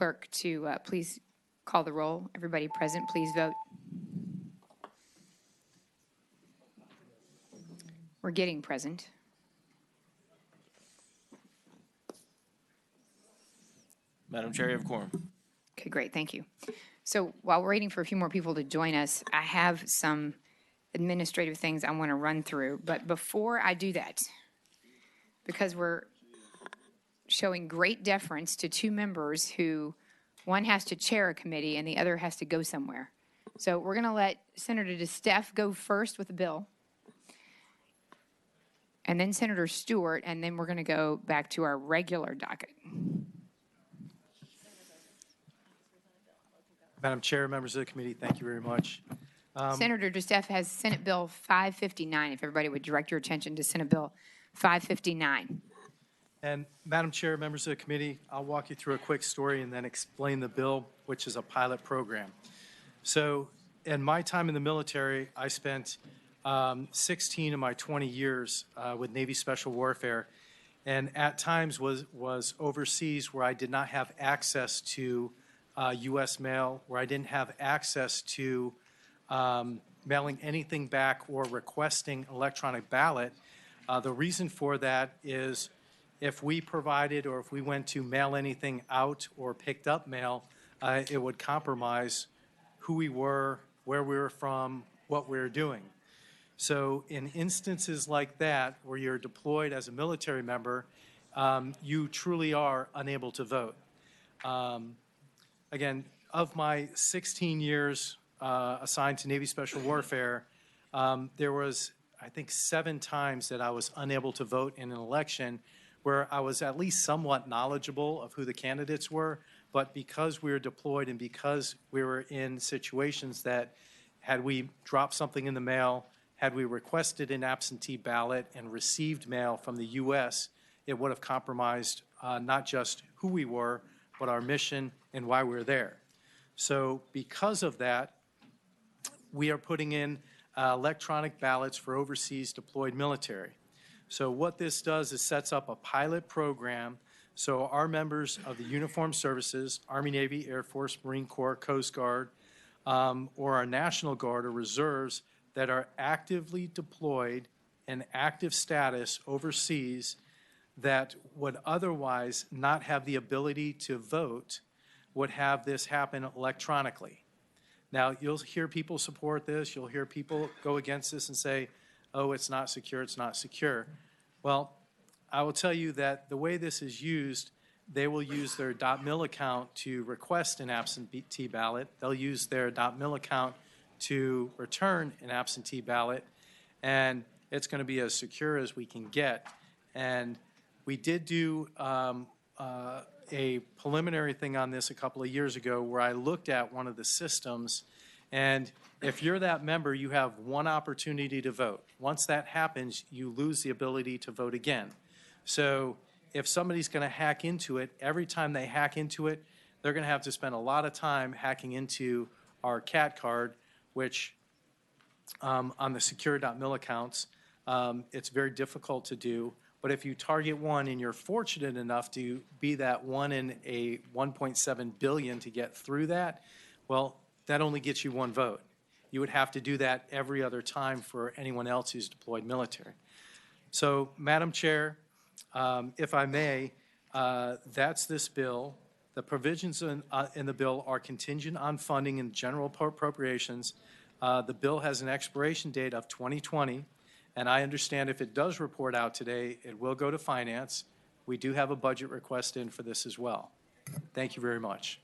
clerk to please call the roll. Everybody present, please vote. We're getting present. Madam Chair, you have quorum. Okay, great, thank you. So while we're waiting for a few more people to join us, I have some administrative things I want to run through. But before I do that, because we're showing great deference to two members who, one has to chair a committee and the other has to go somewhere. So we're going to let Senator DeSteph go first with the bill, and then Senator Stewart, and then we're going to go back to our regular docket. Madam Chair, members of the committee, thank you very much. Senator DeSteph has Senate Bill 559. If everybody would direct your attention to Senate Bill 559. And Madam Chair, members of the committee, I'll walk you through a quick story and then explain the bill, which is a pilot program. So in my time in the military, I spent 16 of my 20 years with Navy Special Warfare, and at times was overseas where I did not have access to U.S. mail, where I didn't have access to mailing anything back or requesting electronic ballot. The reason for that is if we provided or if we went to mail anything out or picked up mail, it would compromise who we were, where we were from, what we were doing. So in instances like that, where you're deployed as a military member, you truly are unable to vote. Again, of my 16 years assigned to Navy Special Warfare, there was, I think, 7 times that I was unable to vote in an election where I was at least somewhat knowledgeable of who the candidates were, but because we were deployed and because we were in situations that had we dropped something in the mail, had we requested an absentee ballot and received mail from the U.S., it would have compromised not just who we were, but our mission and why we were there. So because of that, we are putting in electronic ballots for overseas deployed military. So what this does is sets up a pilot program so our members of the uniformed services, Army, Navy, Air Force, Marine Corps, Coast Guard, or our National Guard or reserves that are actively deployed in active status overseas that would otherwise not have the ability to vote would have this happen electronically. Now, you'll hear people support this. You'll hear people go against this and say, oh, it's not secure, it's not secure. Well, I will tell you that the way this is used, they will use their .mil account to request an absentee ballot. They'll use their .mil account to return an absentee ballot, and it's going to be as secure as we can get. And we did do a preliminary thing on this a couple of years ago where I looked at one of the systems, and if you're that member, you have one opportunity to vote. Once that happens, you lose the ability to vote again. So if somebody's going to hack into it, every time they hack into it, they're going to have to spend a lot of time hacking into our CAT card, which on the secure.mil accounts, it's very difficult to do. But if you target one and you're fortunate enough to be that one in a 1.7 billion to get through that, well, that only gets you one vote. You would have to do that every other time for anyone else who's deployed military. So, Madam Chair, if I may, that's this bill. The provisions in the bill are contingent on funding and general appropriations. The bill has an expiration date of 2020, and I understand if it does report out today, it will go to finance. We do have a budget request in for this as well. Thank you very much.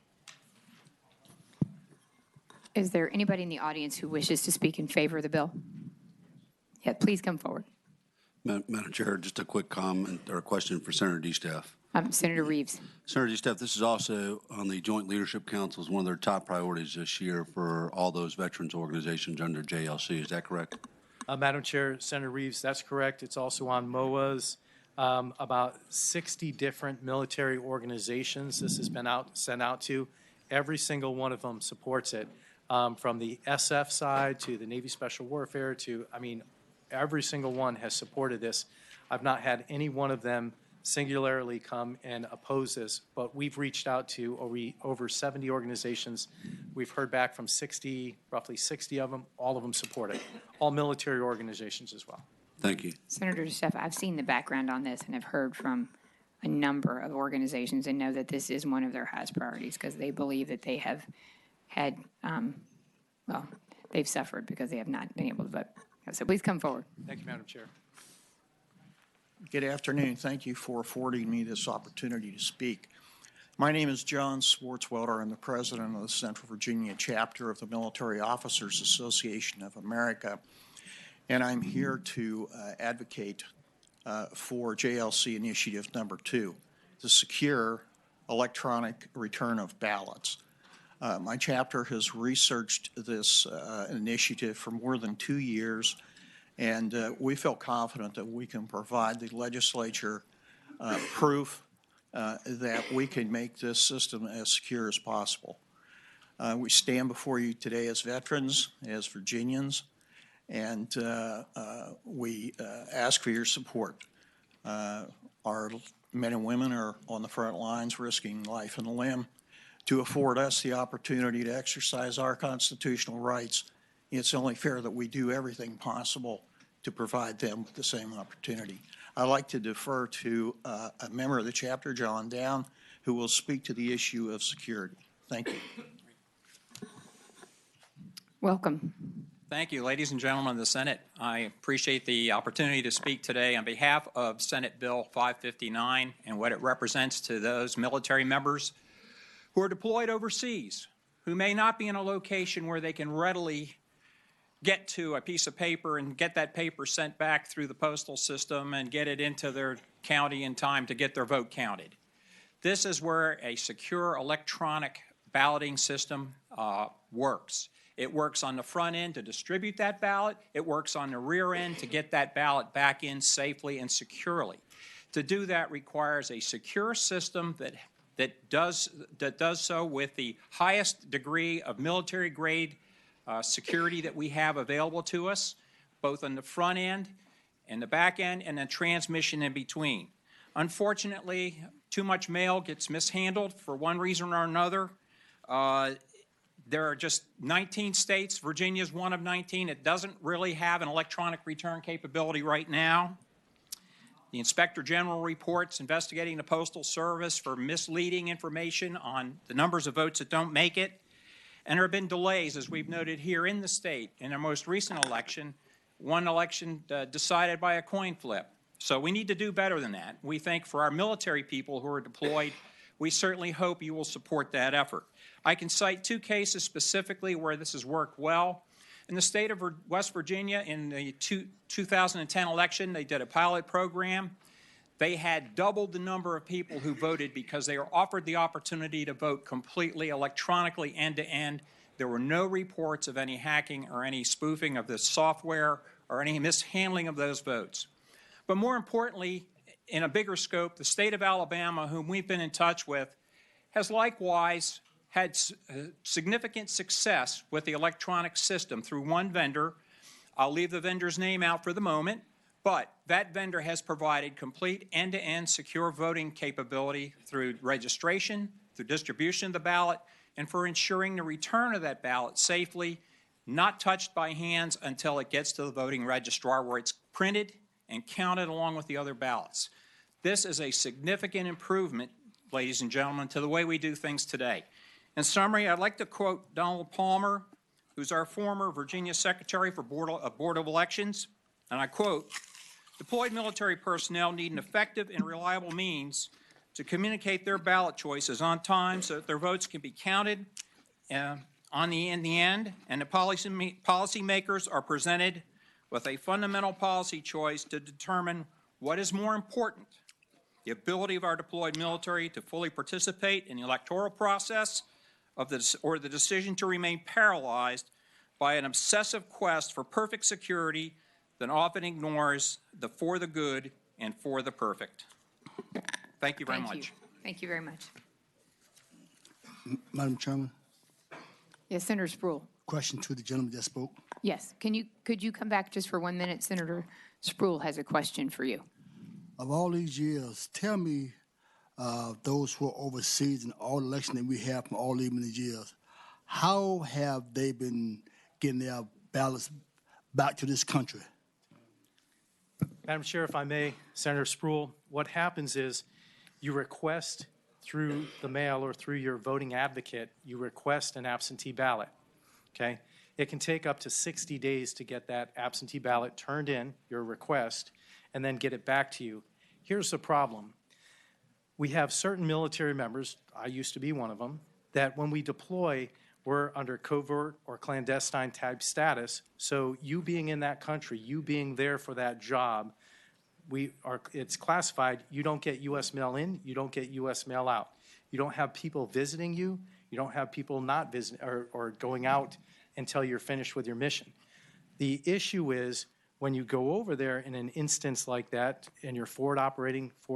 Is there anybody in the audience who wishes to speak in favor of the bill? Yeah, please come forward. Madam Chair, just a quick comment or a question for Senator DeSteph. Senator Reeves. Senator DeSteph, this is also on the Joint Leadership Council as one of their top priorities this year for all those veterans organizations under JLC. Is that correct? Madam Chair, Senator Reeves, that's correct. It's also on MOA's. About 60 different military organizations this has been sent out to. Every single one of them supports it, from the SF side to the Navy Special Warfare to, I mean, every single one has supported this. I've not had any one of them singularly come and oppose this, but we've reached out to over 70 organizations. We've heard back from roughly 60 of them. All of them support it. All military organizations as well. Thank you. Senator DeStefano, I've seen the background on this and have heard from a number of organizations and know that this is one of their highest priorities because they believe that they have had, they've suffered because they have not been able to vote. So please come forward. Thank you, Madam Chair. Good afternoon. Thank you for affording me this opportunity to speak. My name is John Swartzwelder. I'm the president of the Central Virginia chapter of the Military Officers Association of America, and I'm here to advocate for JLC Initiative Number 2, the secure electronic return of ballots. My chapter has researched this initiative for more than 2 years, and we feel confident that we can provide the legislature proof that we can make this system as secure as possible. We stand before you today as veterans, as Virginians, and we ask for your support. Our men and women are on the front lines risking life and limb to afford us the opportunity to exercise our constitutional rights. It's only fair that we do everything possible to provide them with the same opportunity. I'd like to defer to a member of the chapter, John Down, who will speak to the issue of security. Thank you. Welcome. Thank you, ladies and gentlemen of the Senate. I appreciate the opportunity to speak today on behalf of Senate Bill 559 and what it represents to those military members who are deployed overseas, who may not be in a location where they can readily get to a piece of paper and get that paper sent back through the postal system and get it into their county in time to get their vote counted. This is where a secure electronic balloting system works. It works on the front end to distribute that ballot. It works on the rear end to get that ballot back in safely and securely. To do that requires a secure system that does so with the highest degree of military-grade security that we have available to us, both on the front end and the back end and the transmission in between. Unfortunately, too much mail gets mishandled for one reason or another. There are just 19 states. Virginia is one of 19. It doesn't really have an electronic return capability right now. The Inspector General reports investigating the Postal Service for misleading information on the numbers of votes that don't make it. And there have been delays, as we've noted here in the state. In our most recent election, one election decided by a coin flip. So we need to do better than that. We think for our military people who are deployed, we certainly hope you will support that effort. I can cite 2 cases specifically where this has worked well. In the state of West Virginia, in the 2010 election, they did a pilot program. They had doubled the number of people who voted because they were offered the opportunity to vote completely electronically end-to-end. There were no reports of any hacking or any spoofing of the software or any mishandling of those votes. But more importantly, in a bigger scope, the state of Alabama, whom we've been in touch with, has likewise had significant success with the electronic system through one vendor. I'll leave the vendor's name out for the moment, but that vendor has provided complete end-to-end secure voting capability through registration, through distribution of the ballot, and for ensuring the return of that ballot safely, not touched by hands until it gets to the voting registrar where it's printed and counted along with the other ballots. This is a significant improvement, ladies and gentlemen, to the way we do things today. In summary, I'd like to quote Donald Palmer, who's our former Virginia Secretary for Board of Elections, and I quote, "Deployed military personnel need an effective and reliable means to communicate their ballot choices on time so that their votes can be counted in the end, and the policymakers are presented with a fundamental policy choice to determine what is more important, the ability of our deployed military to fully participate in the electoral process or the decision to remain paralyzed by an obsessive quest for perfect security that often ignores the for the good and for the perfect." Thank you very much. Thank you very much. Madam Chairman, Yes, Senator Spruill. question to the gentleman that spoke. Yes. Could you come back just for 1 minute? Senator Spruill has a question for you. of all these years, tell me, those who are overseas and all elections that we have from all these many years, how have they been getting their ballots back to this country? Madam Chair, if I may, Senator Spruill, what happens is you request through the mail or through your voting advocate, you request an absentee ballot, okay? It can take up to 60 days to get that absentee ballot turned in, your request, and then get it back to you. Here's the problem. We have certain military members, I used to be one of them, that when we deploy, we're under covert or clandestine type status. So you being in that country, you being there for that job, it's classified. You don't get U.S. mail in, you don't get U.S. mail out. You don't have people visiting you. You don't have people not visiting or going out until you're finished with your mission. The issue is when you go over there in an instance like that and you're forward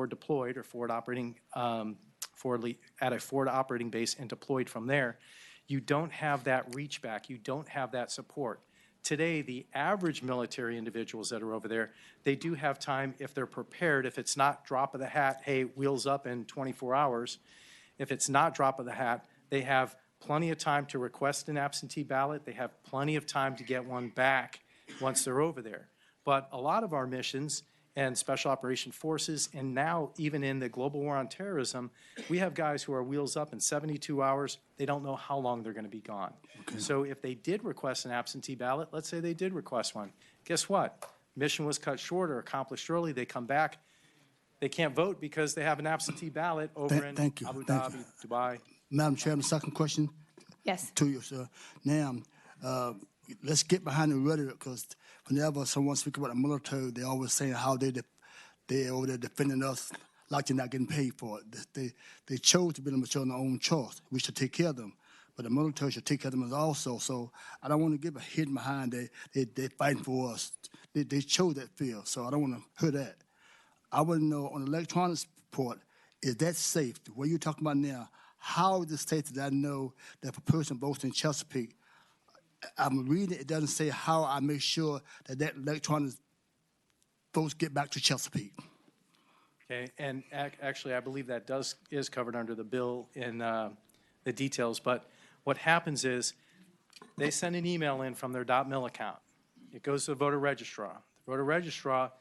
deployed or forward operating at a forward operating base and deployed from there, you don't have that reach back. You don't have that support. Today, the average military individuals that are over there, they do have time if they're prepared. If it's not drop of the hat, hey, wheels up in 24 hours. If it's not drop of the hat, they have plenty of time to request an absentee ballot. They have plenty of time to get one back once they're over there. But a lot of our missions and special operation forces, and now even in the global war on terrorism, we have guys who are wheels up in 72 hours. They don't know how long they're going to be gone. Okay. So if they did request an absentee ballot, let's say they did request one, guess what? Mission was cut short or accomplished early. They come back. They can't vote because they have an absentee ballot over in Abu Dhabi, Dubai. Madam Chairman, second question. Yes. To you, sir. Now, let's get behind the rhetoric, because whenever someone speaks about the military, they always saying how they over there defending us like they're not getting paid for it. They chose to be in the military on their own choice. We should take care of them, but the military should take care of them also. So I don't want to give a hidden behind they fighting for us. They chose that field, so I don't want to hear that. I want to know on the electronics report, is that safe? What you're talking about now, how is it safe that I know that if a person votes in Chesapeake, I'm reading it doesn't say how I make sure that electronic votes get back to Chesapeake. Okay, and actually I believe that is covered under the bill in the details, but what happens is they send an email in from their .mil account. It goes to the voter registrar. The voter registrar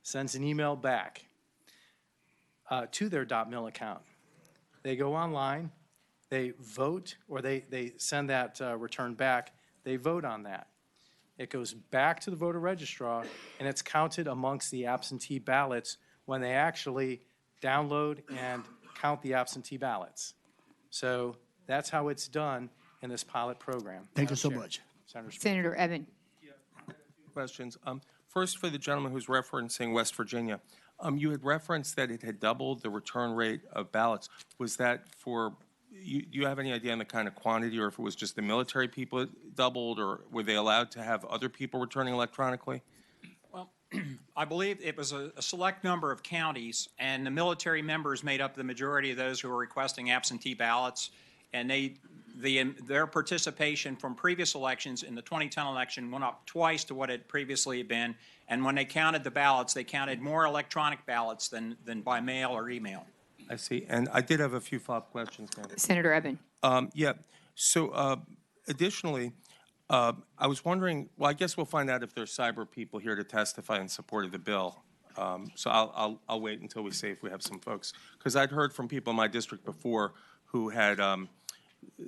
sends an email back to their .mil account. They go online, they vote, or they send that return back. They vote on that. It goes back to the voter registrar, and it's counted amongst the absentee ballots when they actually download and count the absentee ballots. So that's how it's done in this pilot program. Thank you so much. Senator Eben. Questions. First, for the gentleman who's referencing West Virginia, you had referenced that it had doubled the return rate of ballots. Was that for, do you have any idea on the kind of quantity, or if it was just the military people it doubled, or were they allowed to have other people returning electronically? Well, I believe it was a select number of counties, and the military members made up the majority of those who were requesting absentee ballots, and their participation from previous elections in the 2010 election went up twice to what it previously had been, and when they counted the ballots, they counted more electronic ballots than by mail or email. I see. And I did have a few follow-up questions, ma'am. Senator Eben. Yeah. So additionally, I was wondering, well, I guess we'll find out if there's cyber people here to testify in support of the bill. So I'll wait until we see if we have some folks. Because I'd heard from people in my district before who had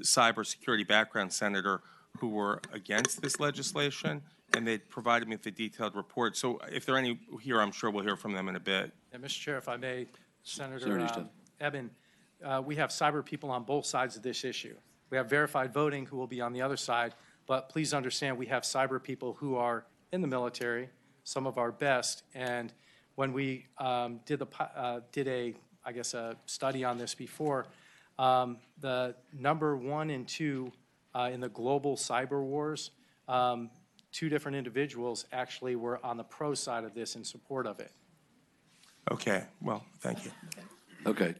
cybersecurity background, Senator, who were against this legislation, and they provided me with a detailed report. So if there are any here, I'm sure we'll hear from them in a bit. And Mr. Chair, if I may, Senator Eben, we have cyber people on both sides of this issue. We have verified voting who will be on the other side, but please understand we have cyber people who are in the military, some of our best, and when we did a study on this before, the number 1 and 2 in the global cyber wars, 2 different individuals actually were on the pro side of this in support of it. Okay. Well, thank you. Okay.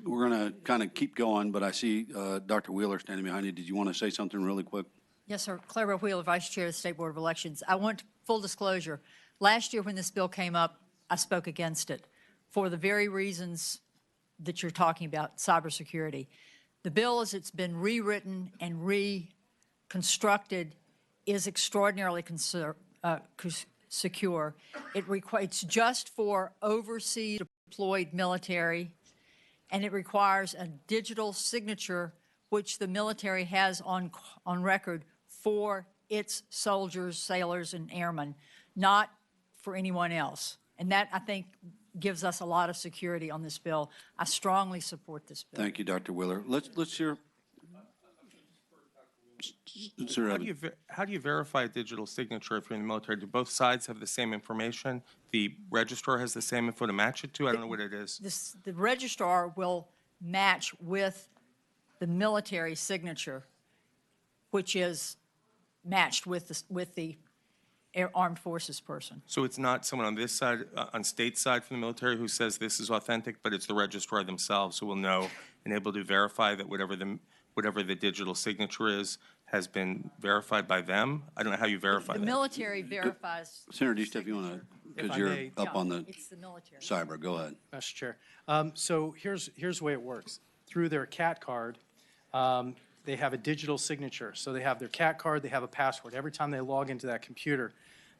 We're going to kind of keep going, but I see Dr. Wheeler standing behind you. Did you want to say something really quick? Yes, sir. Clara Wheeler, Vice Chair of the State Board of Elections. I want full disclosure. Last year when this bill came up, I spoke against it for the very reasons that you're talking about, cybersecurity. The bill, as it's been rewritten and reconstructed, is extraordinarily secure. It's just for overseas deployed military, and it requires a digital signature, which the military has on record for its soldiers, sailors, and airmen, not for anyone else. And that, I think, gives us a lot of security on this bill. I strongly support this bill. Thank you, Dr. Wheeler. Let's hear. Sir, How do you verify a digital signature if you're in the military? Do both sides have the same information? The registrar has the same info to match it to? I don't know what it is. The registrar will match with the military signature, which is matched with the armed forces person. So it's not someone on this side, on state side from the military who says this is authentic, but it's the registrar themselves who will know and able to verify that whatever the digital signature is has been verified by them? I don't know how you verify The that. military verifies. Senator Deeste, if you want to, because I you're may. up on the It's the military. cyber, go ahead. Mr. Chair. So here's the way it works. Through their CAT card, they have a digital signature. So they have their CAT card, they have a password. Every time they log into that computer,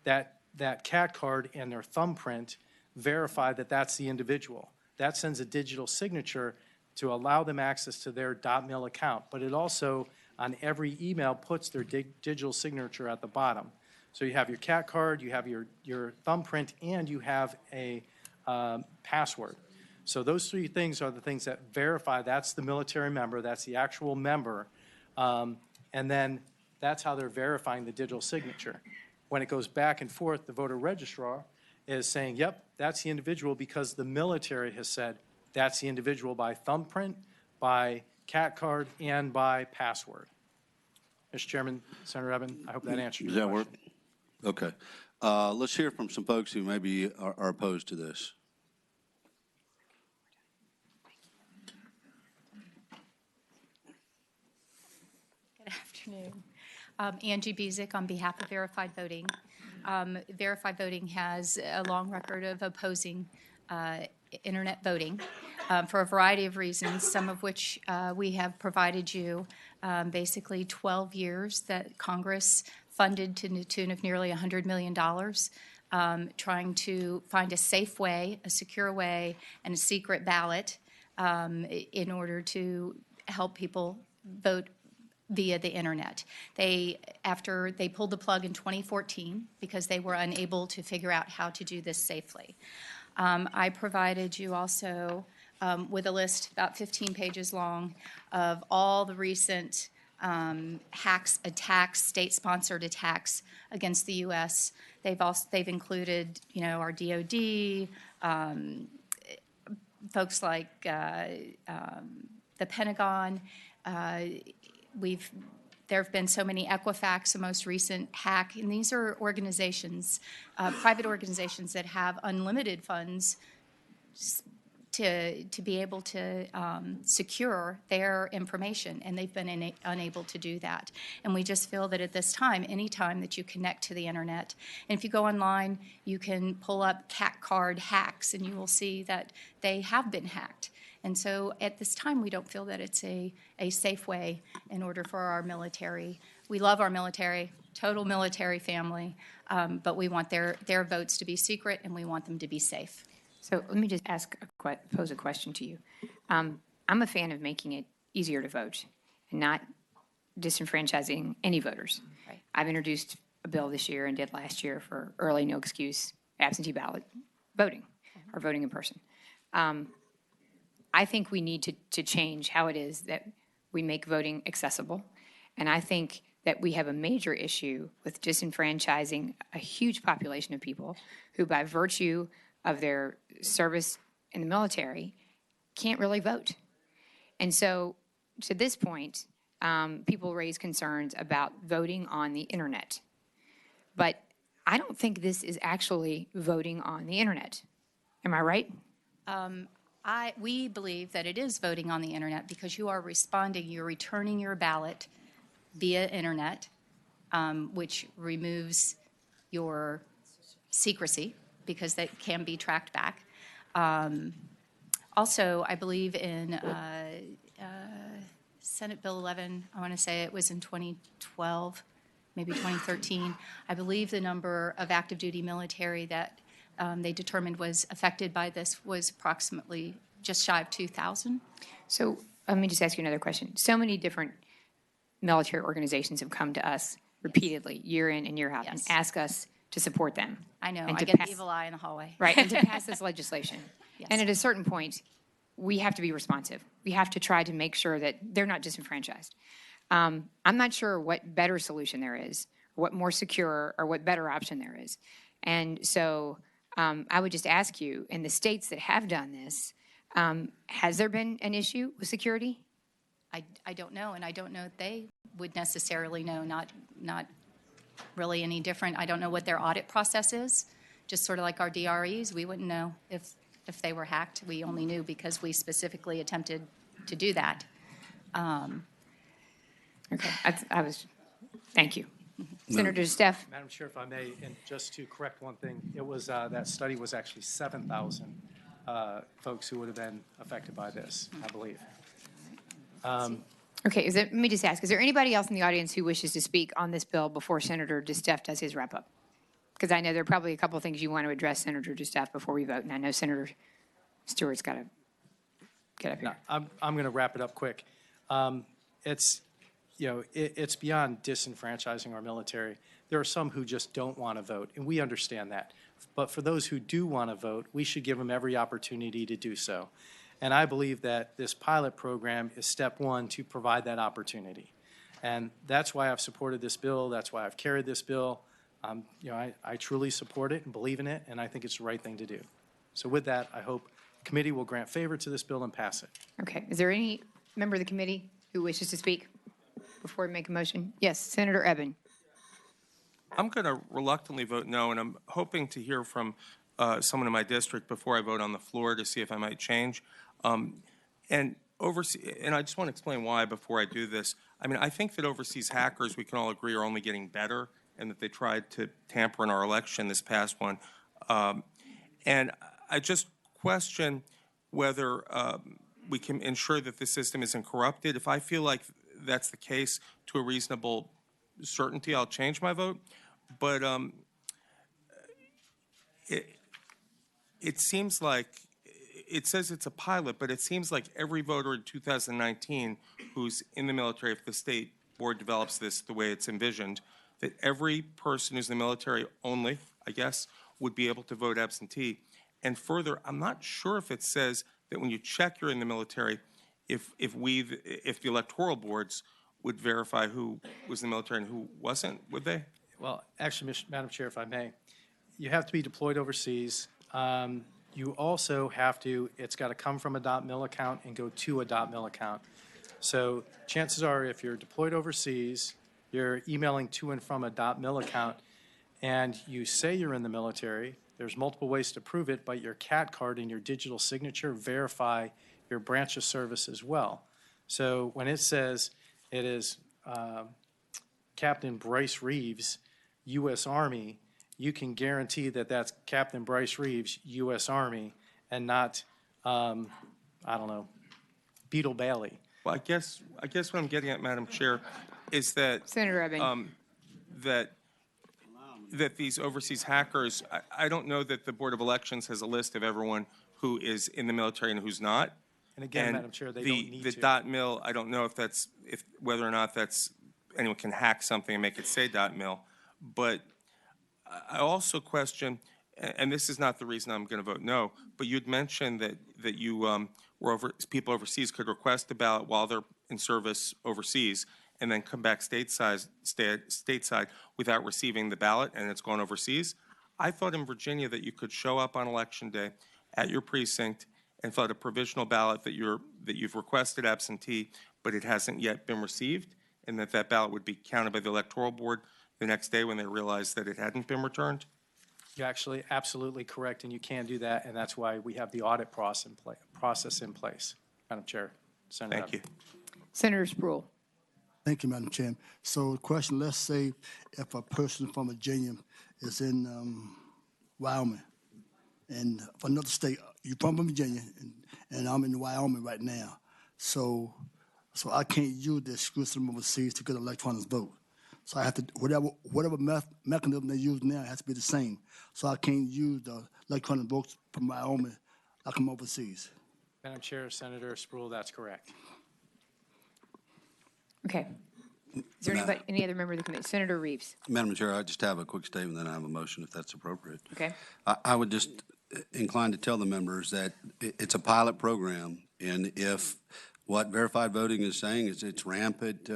that CAT card and their thumbprint verify that that's the individual. That sends a digital signature to allow them access to their .mil account. But it also, on every email, puts their digital signature at the bottom. So you have your CAT card, you have your thumbprint, and you have a password. So those three things are the things that verify that's the military member, that's the actual member, and then that's how they're verifying the digital signature. When it goes back and forth, the voter registrar is saying, yep, that's the individual, because the military has said that's the individual by thumbprint, by CAT card, and by password. Mr. Chairman, Senator Eben, I hope that answers Does your that work? question. Okay. Let's hear from some folks who maybe are opposed to this. Good afternoon. Angie Bezick on behalf of Verified Voting. Verified Voting has a long record of opposing internet voting for a variety of reasons, some of which we have provided you. Basically 12 years that Congress funded to the tune of nearly $100 million, trying to find a safe way, a secure way, and a secret ballot in order to help people vote via the internet. After they pulled the plug in 2014 because they were unable to figure out how to do this safely. I provided you also with a list about 15 pages long of all the recent hacks, attacks, state-sponsored attacks against the U.S. They've included, our DOD, folks like the Pentagon. There have been so many. Equifax, the most recent hack, and these are organizations, private organizations that have unlimited funds to be able to secure their information, and they've been unable to do that. And we just feel that at this time, any time that you connect to the internet, and if you go online, you can pull up CAT card hacks, and you will see that they have been hacked. And so at this time, we don't feel that it's a safe way in order for our military. We love our military, total military family, but we want their votes to be secret, and we want them to be safe. So let me just pose a question to you. I'm a fan of making it easier to vote and not disenfranchising any voters. Right. I've introduced a bill this year and did last year for early, no excuse, absentee ballot voting or voting in person. I think we need to change how it is that we make voting accessible. And I think that we have a major issue with disenfranchising a huge population of people who, by virtue of their service in the military, can't really vote. And so, to this point, people raise concerns about voting on the internet. But I don't think this is actually voting on the internet. Am I right? We believe that it is voting on the internet because you are responding, you're returning your ballot via internet, which removes your secrecy because that can be tracked back. Also, I believe in Senate Bill 11, I want to say it was in 2012, maybe 2013. I believe the number of active duty military that they determined was affected by this was approximately just shy of 2,000. So let me just ask you another question. So many different military organizations have come to us repeatedly, year in and year out, and Yes. ask us to support them. I know, and I to get pass- the evil eye in the hallway. Right, and to pass this legislation. Yes. And at a certain point, we have to be responsive. We have to try to make sure that they're not disenfranchised. I'm not sure what better solution there is, what more secure or what better option there is. And so I would just ask you, in the states that have done this, has there been an issue with security? I don't know, and I don't know if they would necessarily know, not really any different. I don't know what their audit process is, just sort of like our DREs. We wouldn't know if they were hacked. We only knew because we specifically attempted to do that. Okay, thank you. Senator Steph? Madam Chair, if I may, and just to correct one thing, it was, that study was actually 7,000 folks who would have been affected by this, I believe. Okay, let me just ask, is there anybody else in the audience who wishes to speak on this bill before Senator DeStef does his wrap-up? Because I know there are probably a couple of things you want to address, Senator DeStef, before we vote, and I know Senator Stewart's got to get up here. I'm going to wrap it up quick. It's, it's beyond disenfranchising our military. There are some who just don't want to vote, and we understand that. But for those who do want to vote, we should give them every opportunity to do so. And I believe that this pilot program is step one to provide that opportunity. And that's why I've supported this bill. That's why I've carried this bill. I truly support it and believe in it, and I think it's the right thing to do. So with that, I hope the committee will grant favor to this bill and pass it. Okay, is there any member of the committee who wishes to speak before we make a motion? Yes, Senator Eben. I'm going to reluctantly vote no, and I'm hoping to hear from someone in my district before I vote on the floor to see if I might change. And I just want to explain why before I do this. I mean, I think that overseas hackers, we can all agree, are only getting better, and that they tried to tamper in our election, this past one. And I just question whether we can ensure that the system isn't corrupted. If I feel like that's the case to a reasonable certainty, I'll change my vote. But it seems like, it says it's a pilot, but it seems like every voter in 2019 who's in the military, if the state board develops this the way it's envisioned, that every person who's in the military only, I guess, would be able to vote absentee. And further, I'm not sure if it says that when you check you're in the military, if the electoral boards would verify who was in the military and who wasn't, would they? Well, actually, Madam Chair, if I may, you have to be deployed overseas. You also have to, it's got to come from a .mil account and go to a .mil account. So chances are, if you're deployed overseas, you're emailing to and from a .mil account, and you say you're in the military, there's multiple ways to prove it, but your CAT card and your digital signature verify your branch of service as well. So when it says it is Captain Bryce Reeves, U.S. Army, you can guarantee that that's Captain Bryce Reeves, U.S. Army, and not, I don't know, Beetle Bailey. Well, I guess what I'm getting at, Madam Chair, is that Senator Eben. that these overseas hackers, I don't know that the Board of Elections has a list of everyone who is in the military and who's not. And again, Madam Chair, they don't need the to. .mil, I don't know if whether or not anyone can hack something and make it say .mil. But I also question, and this is not the reason I'm going to vote no, but you'd mentioned that you people overseas could request a ballot while they're in service overseas and then come back stateside without receiving the ballot, and it's gone overseas. I thought in Virginia that you could show up on Election Day at your precinct and fill out a provisional ballot that you've requested absentee, but it hasn't yet been received, and that ballot would be counted by the Electoral Board the next day when they realized that it hadn't been returned. You're actually absolutely correct, and you can do that, and that's why we have the audit process in place. Madam Chair, Senator. Thank you. Senator Spruill. Thank you, Madam Chair. So the question, let's say if a person from Virginia is in Wyoming and for another state you're from Virginia, and I'm in Wyoming right now. So I can't use the exclusive system overseas to get electronic vote. So I have to, whatever mechanism they use now has to be the same. So I can't use the electronic votes from Wyoming like I'm overseas. Madam Chair, Senator Spruill, that's correct. Okay. Is there anybody, any other member of the committee? Senator Reeves. Madam Chair, I just have a quick statement, then I have a motion if that's appropriate. Okay. I would just incline to tell the members that it's a pilot program, and if what verified voting is saying is it's rampant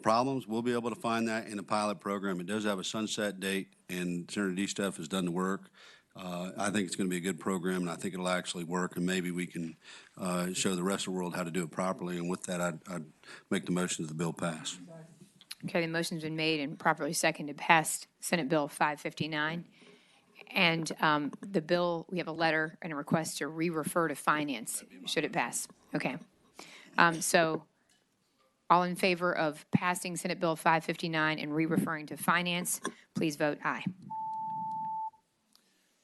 problems, we'll be able to find that in a pilot program. It does have a sunset date, and Senator DeStuff has done the work. I think it's going to be a good program, and I think it'll actually work, and maybe we can show the rest of the world how to do it properly. And with that, I'd make the motion that the bill pass. Okay, the motion's been made and properly seconded to pass Senate Bill 559. And the bill, we have a letter and a request to re-refer to finance, should it pass. Okay. So all in favor of passing Senate Bill 559 and re-referring to finance, please vote aye.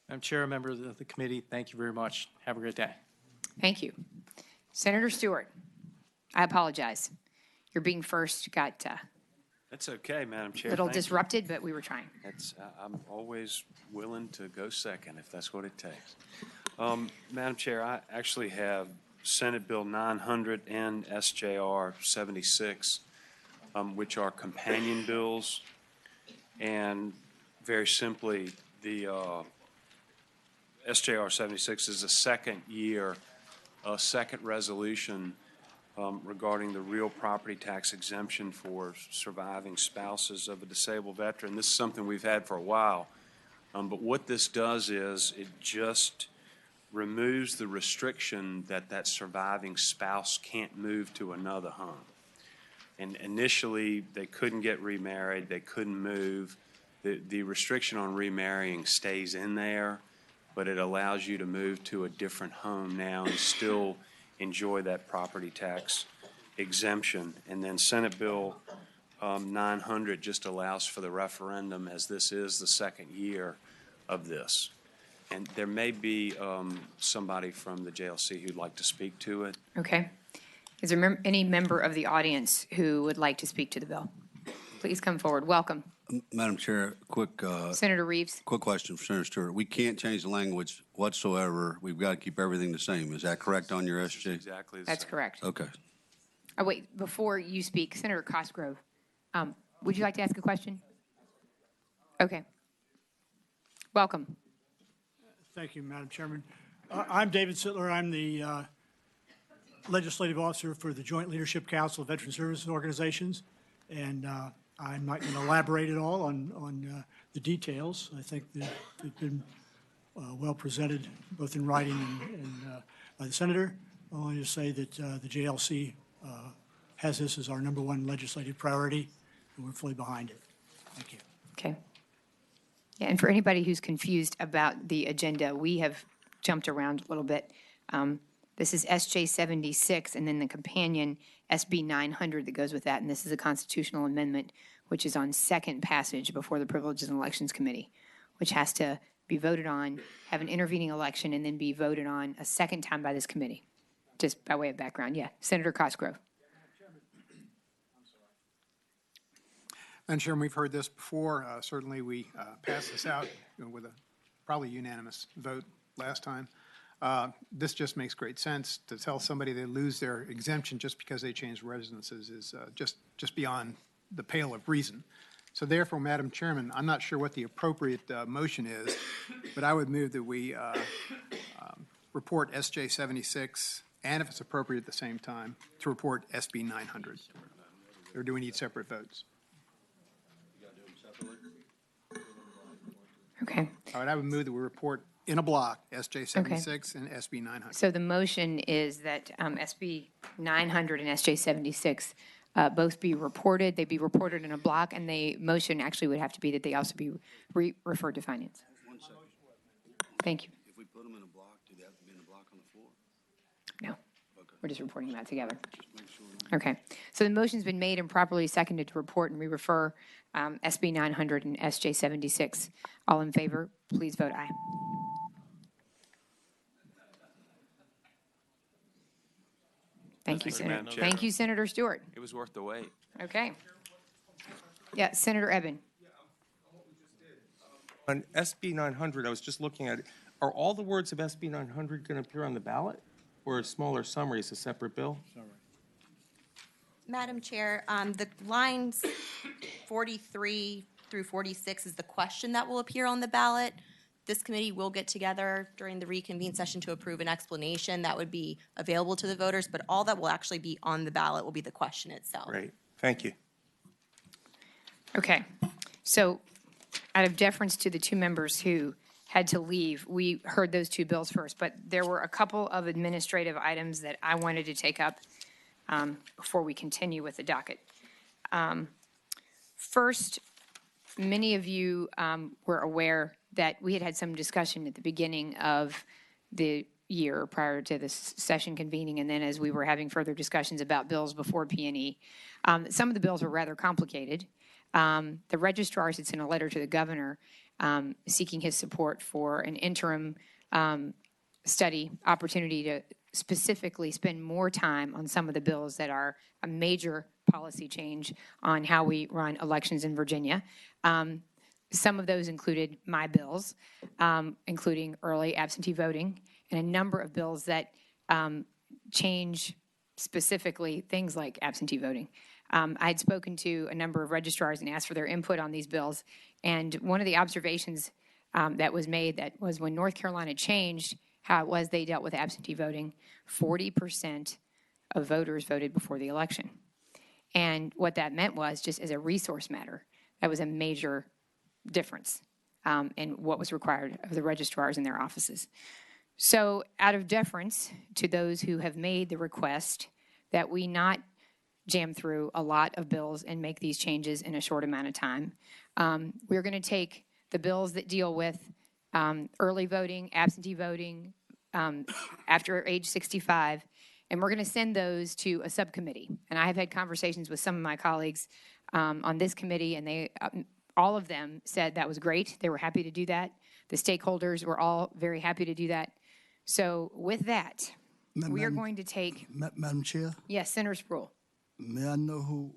Madam Chair, members of the committee, thank you very much. Have a great day. Thank you. Senator Stewart, I apologize. Your being first got That's okay, Madam Chair. a little Thank you. disrupted, but we were trying. I'm always willing to go second if that's what it takes. Madam Chair, I actually have Senate Bill 900 and SJR 76, which are companion bills. And very simply, the SJR 76 is a second resolution regarding the real property tax exemption for surviving spouses of a disabled veteran. This is something we've had for a while. But what this does is it just removes the restriction that that surviving spouse can't move to another home. And initially, they couldn't get remarried, they couldn't move. The restriction on remarrying stays in there, but it allows you to move to a different home now and still enjoy that property tax exemption. And then Senate Bill 900 just allows for the referendum, as this is the second year of this. And there may be somebody from the JLC who'd like to speak to it. Okay. Is there any member of the audience who would like to speak to the bill? Please come forward. Welcome. Madam Chair, quick Senator Reeves. quick question for Senator Stewart. We can't change the language whatsoever. We've got to keep everything the same. Is that correct on your SG? Exactly the That's same. correct. Okay. Oh, wait, before you speak, Senator Cosgrove, would you like to ask a question? Okay. Welcome. Thank you, Madam Chairman. I'm David Sittler. I'm the legislative officer for the Joint Leadership Council of Veteran Services Organizations, and I'm not going to elaborate at all on the details. I think that they've been well presented, both in writing and by the senator. I want to say that the JLC has this as our #1 legislative priority, and we're fully behind it. Thank you. Okay. Yeah, and for anybody who's confused about the agenda, we have jumped around a little bit. This is SJ 76 and then the companion SB 900 that goes with that. And this is a constitutional amendment, which is on second passage before the Privileges and Elections Committee, which has to be voted on, have an intervening election, and then be voted on a second time by this committee. Just by way of background. Yeah. Senator Cosgrove. Madam Chairman, we've heard this before. Certainly, we passed this out with a probably unanimous vote last time. This just makes great sense. To tell somebody they lose their exemption just because they change residences is just beyond the pale of reason. So therefore, Madam Chairman, I'm not sure what the appropriate motion is, but I would move that we report SJ 76, and if it's appropriate at the same time, to report SB 900. Or do we need separate votes? Okay. All right, I would move that we report in a block, SJ 76 and SB 900. So the motion is that SB 900 and SJ 76 both be reported. They be reported in a block, and the motion actually would have to be that they also be referred to finance. Thank you. If we put them in a block, do they have to be in a block on the floor? No. We're just reporting that together. Okay. So the motion's been made and properly seconded to report and re-refer SB 900 and SJ 76. All in favor, please vote aye. Thank you, Thank you, Senator. Madam Chair. Thank you, Senator Stewart. It was worth the wait. Okay. Yeah, Senator Eben. On SB 900, I was just looking at it. Are all the words of SB 900 going to appear on the ballot? Or a smaller summary is a separate bill? Madam Chair, the lines 43 through 46 is the question that will appear on the ballot. This committee will get together during the reconvene session to approve an explanation that would be available to the voters, but all that will actually be on the ballot will be the question itself. Great. Thank you. Okay. So out of deference to the two members who had to leave, we heard those two bills first, but there were a couple of administrative items that I wanted to take up before we continue with the docket. First, many of you were aware that we had had some discussion at the beginning of the year prior to this session convening, and then as we were having further discussions about bills before P&E. Some of the bills were rather complicated. The registrar had sent a letter to the governor seeking his support for an interim study opportunity to specifically spend more time on some of the bills that are a major policy change on how we run elections in Virginia. Some of those included my bills, including early absentee voting, and a number of bills that change specifically things like absentee voting. I had spoken to a number of registrars and asked for their input on these bills, and one of the observations that was made that was when North Carolina changed how it was they dealt with absentee voting, 40% of voters voted before the election. And what that meant was, just as a resource matter, that was a major difference in what was required of the registrars in their offices. So out of deference to those who have made the request that we not jam through a lot of bills and make these changes in a short amount of time, we're going to take the bills that deal with early voting, absentee voting, after age 65, and we're going to send those to a subcommittee. And I have had conversations with some of my colleagues on this committee, and they, all of them said that was great. They were happy to do that. The stakeholders were all very happy to do that. So with that, we are going to take... Madam Chair, Yes, Senator Sproul. may I know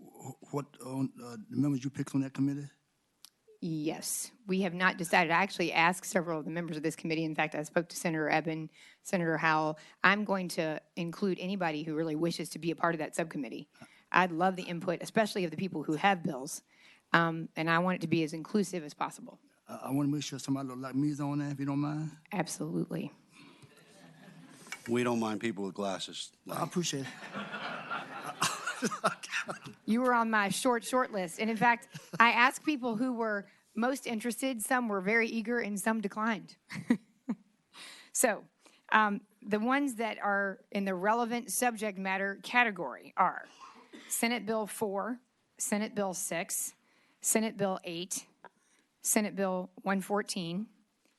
what the members you picked on that committee? Yes, we have not decided. I actually asked several of the members of this committee. In fact, I spoke to Senator Eben, Senator Howell. I'm going to include anybody who really wishes to be a part of that subcommittee. I'd love the input, especially of the people who have bills, and I want it to be as inclusive as possible. I want to make sure somebody like me is on there, if you don't mind. Absolutely. We don't mind people with glasses. I appreciate it. You were on my short list. And in fact, I asked people who were most interested. Some were very eager and some declined. So the ones that are in the relevant subject matter category are Senate Bill 4, Senate Bill 6, Senate Bill 8, Senate Bill 114,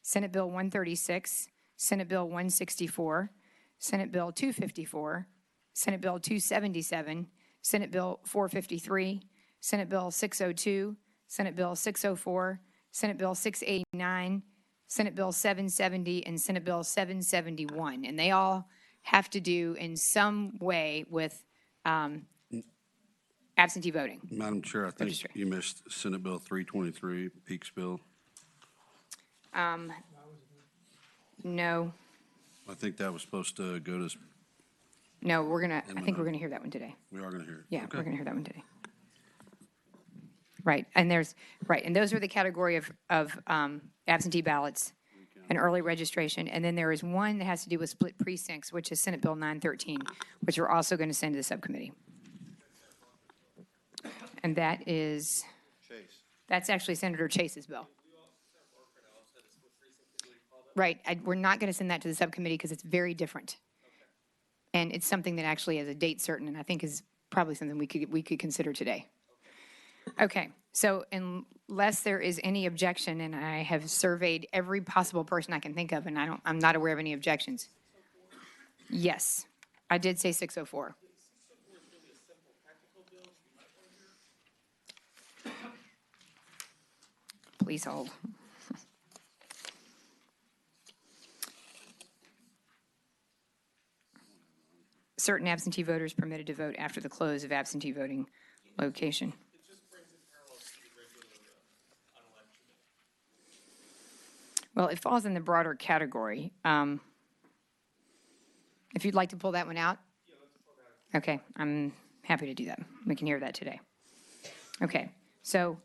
Senate Bill 136, Senate Bill 164, Senate Bill 254, Senate Bill 277, Senate Bill 453, Senate Bill 602, Senate Bill 604, Senate Bill 689, Senate Bill 770, and Senate Bill 771. And they all have to do in some way with absentee voting. Madam Chair, I think Registry. you missed Senate Bill 323, Peaks Bill. No, I think that was supposed to go to, no, I think we're gonna hear that one today. we are going to hear it. Yeah, Okay. we're gonna hear that one today. Right, and and those are the category of absentee ballots and early registration. And then there is one that has to do with split precincts, which is Senate Bill 913, which we're also going to send to the subcommittee. And that's actually Senator Chase's bill. Right, we're not going to send that to the subcommittee because it's very different. And it's something that actually has a date certain, and I think is probably something we could consider today. Okay, so unless there is any objection, and I have surveyed every possible person I can think of, and I'm not aware of any objections. Yes, I did say 604. Please hold. certain absentee voters permitted to vote after the close of absentee voting location. Well, it falls in the broader category. If you'd like to pull that one out? Okay, I'm happy to do that. We can hear that today. Okay, so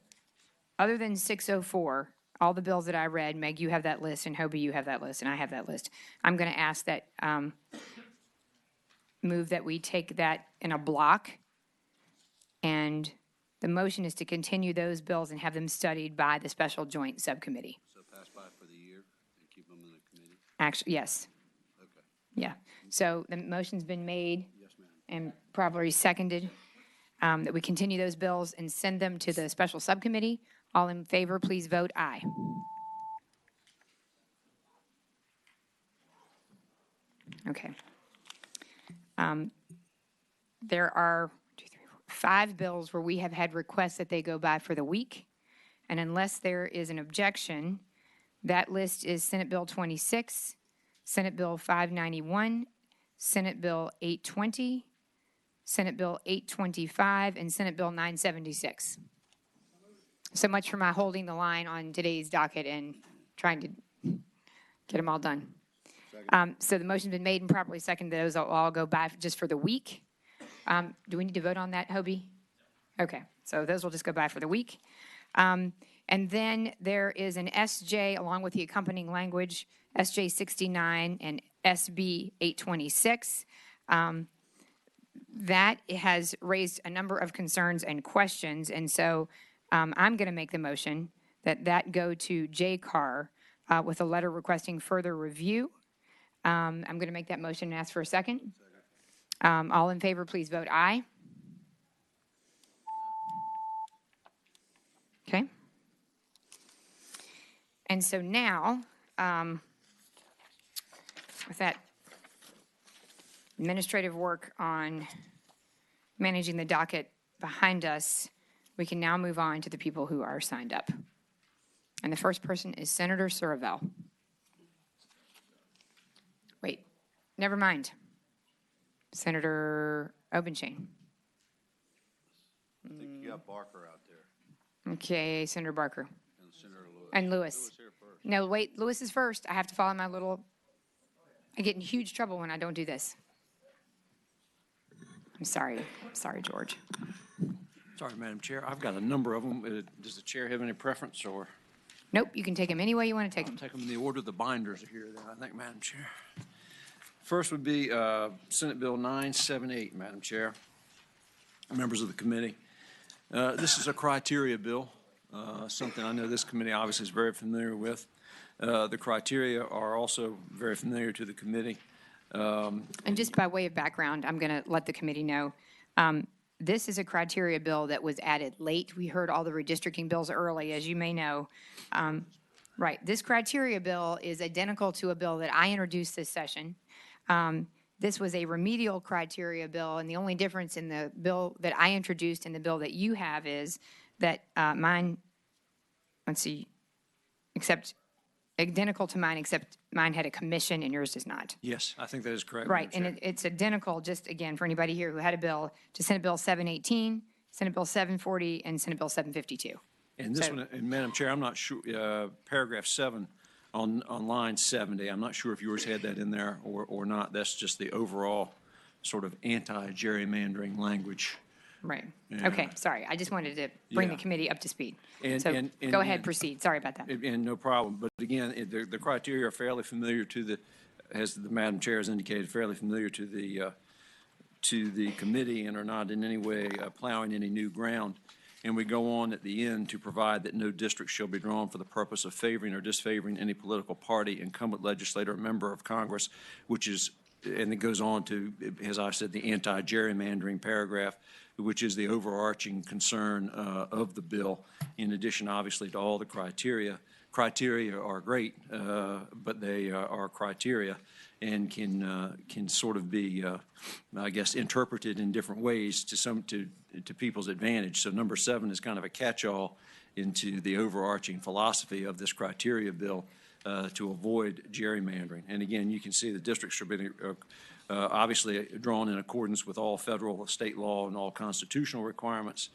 other than 604, all the bills that I read, Meg, you have that list, and Hobie, you have that list, and I have that list. I'm going to ask that, move that we take that in a block, and the motion is to continue those bills and have them studied by the special joint subcommittee. So pass by for the year and keep them in the committee? Actually, yes. Okay. Yeah. So the motion's been made Yes, ma'am. and probably seconded, that we continue those bills and send them to the special subcommittee. All in favor, please vote aye. Okay. There are 5 bills where we have had requests that they go by for the week. And unless there is an objection, that list is Senate Bill 26, Senate Bill 591, Senate Bill 820, Senate Bill 825, and Senate Bill 976. So much for my holding the line on today's docket and trying to get them all done. So the motion's been made and properly seconded. Those will all go by just for the week. Do we need to vote on that, Hobie? Okay, so those will just go by for the week. And then there is an SJ along with the accompanying language, SJ 69 and SB 826. That has raised a number of concerns and questions, and so I'm going to make the motion that go to JCAR with a letter requesting further review. I'm going to make that motion and ask for a second. All in favor, please vote aye. Okay. And so now, with that administrative work on managing the docket behind us, we can now move on to the people who are signed up. And the first person is Senator Suravel. Wait, never mind. Senator Obenshain. I think you got Barker out there Okay, Senator Barker. and Senator Lewis. And Lewis. Lewis here first. No, wait, Lewis is first. I have to follow my little, I get in huge trouble when I don't do this. I'm sorry, George. Sorry, Madam Chair. I've got a number of them. Does the chair have any preference, or? Nope, you can take them any way you want to take I'll them. take them in the order the binders are here, then, I think, Madam Chair. First would be Senate Bill 978, Madam Chair, members of the committee. This is a criteria bill, something I know this committee obviously is very familiar with. The criteria are also very familiar to the committee. And just by way of background, I'm going to let the committee know, this is a criteria bill that was added late. We heard all the redistricting bills early, as you may know. Right, this criteria bill is identical to a bill that I introduced this session. This was a remedial criteria bill, and the only difference in the bill that I introduced and the bill that you have is that mine, let's see, except identical to mine, except mine had a commission and yours does not. Yes, I think that is correct. Right, Madam and Chair. it's identical, just again, for anybody here who had a bill, to Senate Bill 718, Senate Bill 740, and Senate Bill 752. And this So- one, and Madam Chair, I'm not sure, paragraph 7 on line 70, I'm not sure if yours had that in there or not. That's just the overall sort of anti-gerrymandering language. Right, Yeah. okay, sorry, I just wanted to bring the Yeah. committee up to speed. And- So and- go ahead, and- proceed, sorry about that. And no problem. But again, the criteria are fairly familiar to the, as the Madam Chair has indicated, fairly familiar to the committee and are not in any way plowing any new ground. And we go on at the end to provide that no district shall be drawn for the purpose of favoring or disfavoring any political party, incumbent legislator, or member of Congress, which is, and it goes on to, as I said, the anti-gerrymandering paragraph, which is the overarching concern of the bill, in addition, obviously, to all the criteria. Criteria are great, but they are criteria and can sort of be, I guess, interpreted in different ways to people's advantage. So number 7 is kind of a catch-all into the overarching philosophy of this criteria bill to avoid gerrymandering. And again, you can see the districts obviously drawn in accordance with all federal, state law, and all constitutional requirements.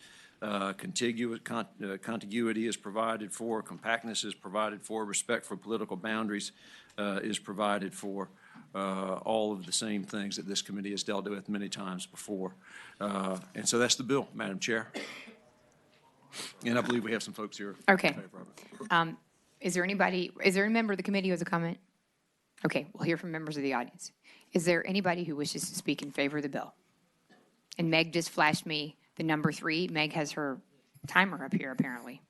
Contiguity is provided for, compactness is provided for, respect for political boundaries is provided for, all of the same things that this committee has dealt with many times before. And so that's the bill, Madam Chair. And I believe we have some folks here. Okay. in favor of it. Is there a member of the committee who has a comment? Okay, we'll hear from members of the audience. Is there anybody who wishes to speak in favor of the bill? And Meg just flashed me the number 3. Meg has her timer up here, apparently.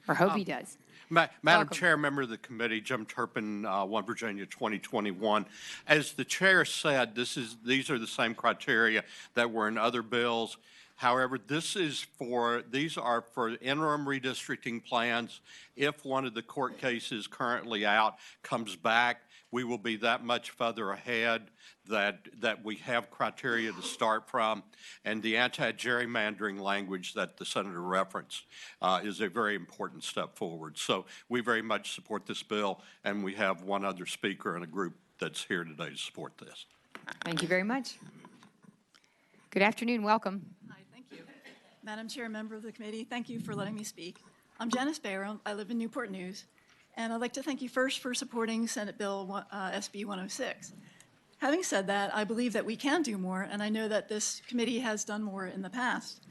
Or hope he does. Madam Welcome. Chair, member of the committee, Jim Turpin, 1 Virginia 2021. As the chair said, these are the same criteria that were in other bills. However, these are for interim redistricting plans. If one of the court cases currently out comes back, we will be that much further ahead that we have criteria to start from. And the anti-gerrymandering language that the senator referenced is a very important step forward. So we very much support this bill, and we have one other speaker in a group that's here today to support this. Thank you very much. Good afternoon, welcome. Hi, thank you. Madam Chair, member of the committee, thank you for letting me speak. I'm Janice Barrow. I live in Newport News. And I'd like to thank you first for supporting Senate Bill SB 106. Having said that, I believe that we can do more, and I know that this committee has done more in the past.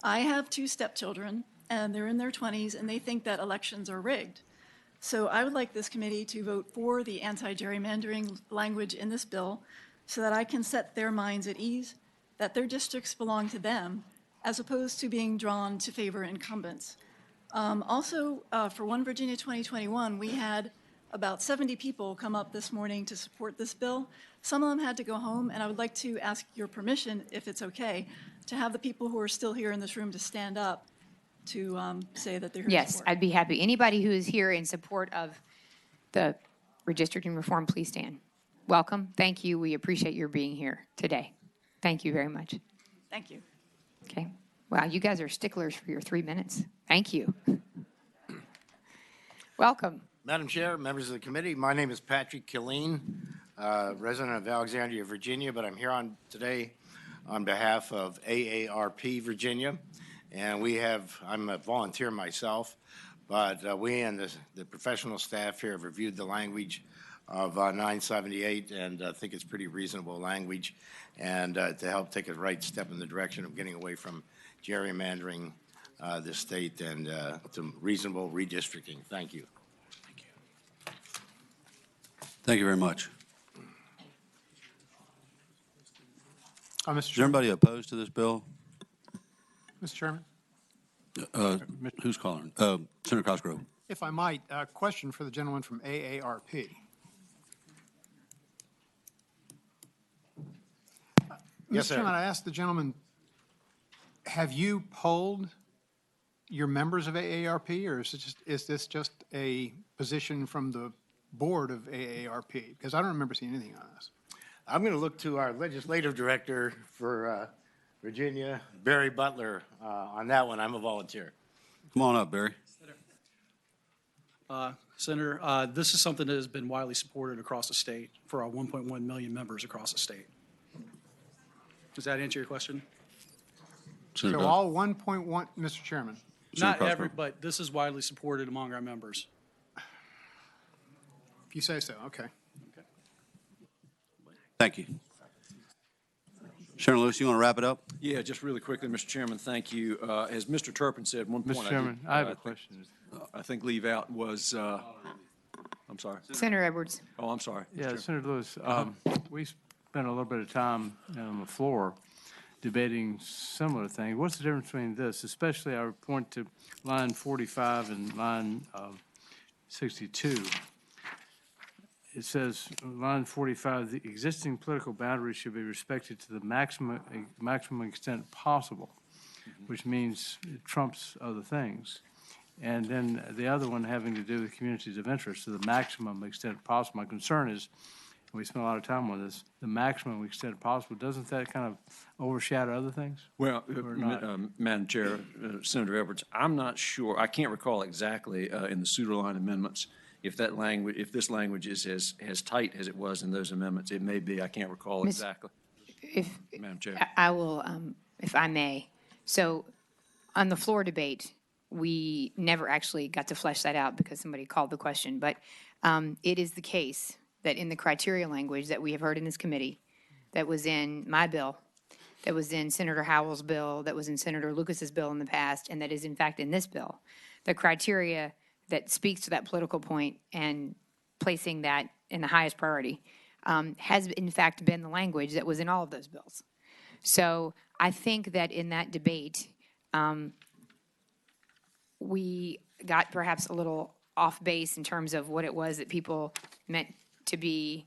I have 2 stepchildren, and they're in their 20s, and they think that elections are rigged. So I would like this committee to vote for the anti-gerrymandering language in this bill so that I can set their minds at ease that their districts belong to them, as opposed to being drawn to favor incumbents. Also, for 1 Virginia 2021, we had about 70 people come up this morning to support this bill. Some of them had to go home, and I would like to ask your permission, if it's okay, to have the people who are still here in this room to stand up to say that they're here to Yes, support. I'd be happy. Anybody who is here in support of the redistricting reform, please stand. Welcome. Thank you. We appreciate your being here today. Thank you very much. Thank you. Okay. Wow, you guys are sticklers for your 3 minutes. Thank you. Welcome. Madam Chair, members of the committee, my name is Patrick Killeen, resident of Alexandria, Virginia, but I'm here today on behalf of AARP Virginia. And I'm a volunteer myself, but we and the professional staff here have reviewed the language of 978 and think it's pretty reasonable language, and to help take a right step in the direction of getting away from gerrymandering the state and to reasonable redistricting. Thank you. Thank you very much. Mr. Is Chairman. anybody opposed to this bill? Mr. Chairman, Who's calling? Senator Cosgrove. if I might, a question for the gentleman from AARP. Yes, Mr. sir. Chairman, I asked the gentleman, have you polled your members of AARP, or is this just a position from the board of AARP? Because I don't remember seeing anything on this. I'm going to look to our legislative director for Virginia, Barry Butler, on that one. I'm a volunteer. Come on up, Barry. Senator, this is something that has been widely supported across the state for our 1.1 million members across the state. Does that answer your question? So all 1.1, Mr. Chairman. Not every, but this is widely supported among our members. If you say so, okay. Thank you. Sharon Lewis, you want to wrap it up? Yeah, just really quickly, Mr. Chairman, thank you. As Mr. Turpin said, one point Mr. Chairman, I have a question. I think leave out was, I'm sorry. Senator Edwards. Oh, I'm sorry. Mr. Yeah, Chairman. Senator Lewis, we spent a little bit of time on the floor debating similar things. What's the difference between this? Especially I would point to line 45 and line 62. It says, line 45, the existing political boundaries should be respected to the maximum extent possible, which means it trumps other things. And then the other one having to do with communities of interest to the maximum extent possible. My concern is, and we spent a lot of time on this, the maximum extent possible. Doesn't that kind of overshadow other things? Well, Or not? Madam Chair, Senator Edwards, I'm not sure, I can't recall exactly in the Suderline amendments if that language, if this language is as tight as it was in those amendments, it may be, I can't recall exactly. Madam Chair. I will, if I may. So on the floor debate, we never actually got to flesh that out because somebody called the question. But it is the case that in the criteria language that we have heard in this committee, that was in my bill, that was in Senator Howell's bill, that was in Senator Lucas's bill in the past, and that is in fact in this bill, the criteria that speaks to that political point and placing that in the highest priority has in fact been the language that was in all of those bills. So I think that in that debate, we got perhaps a little off base in terms of what it was that people meant to be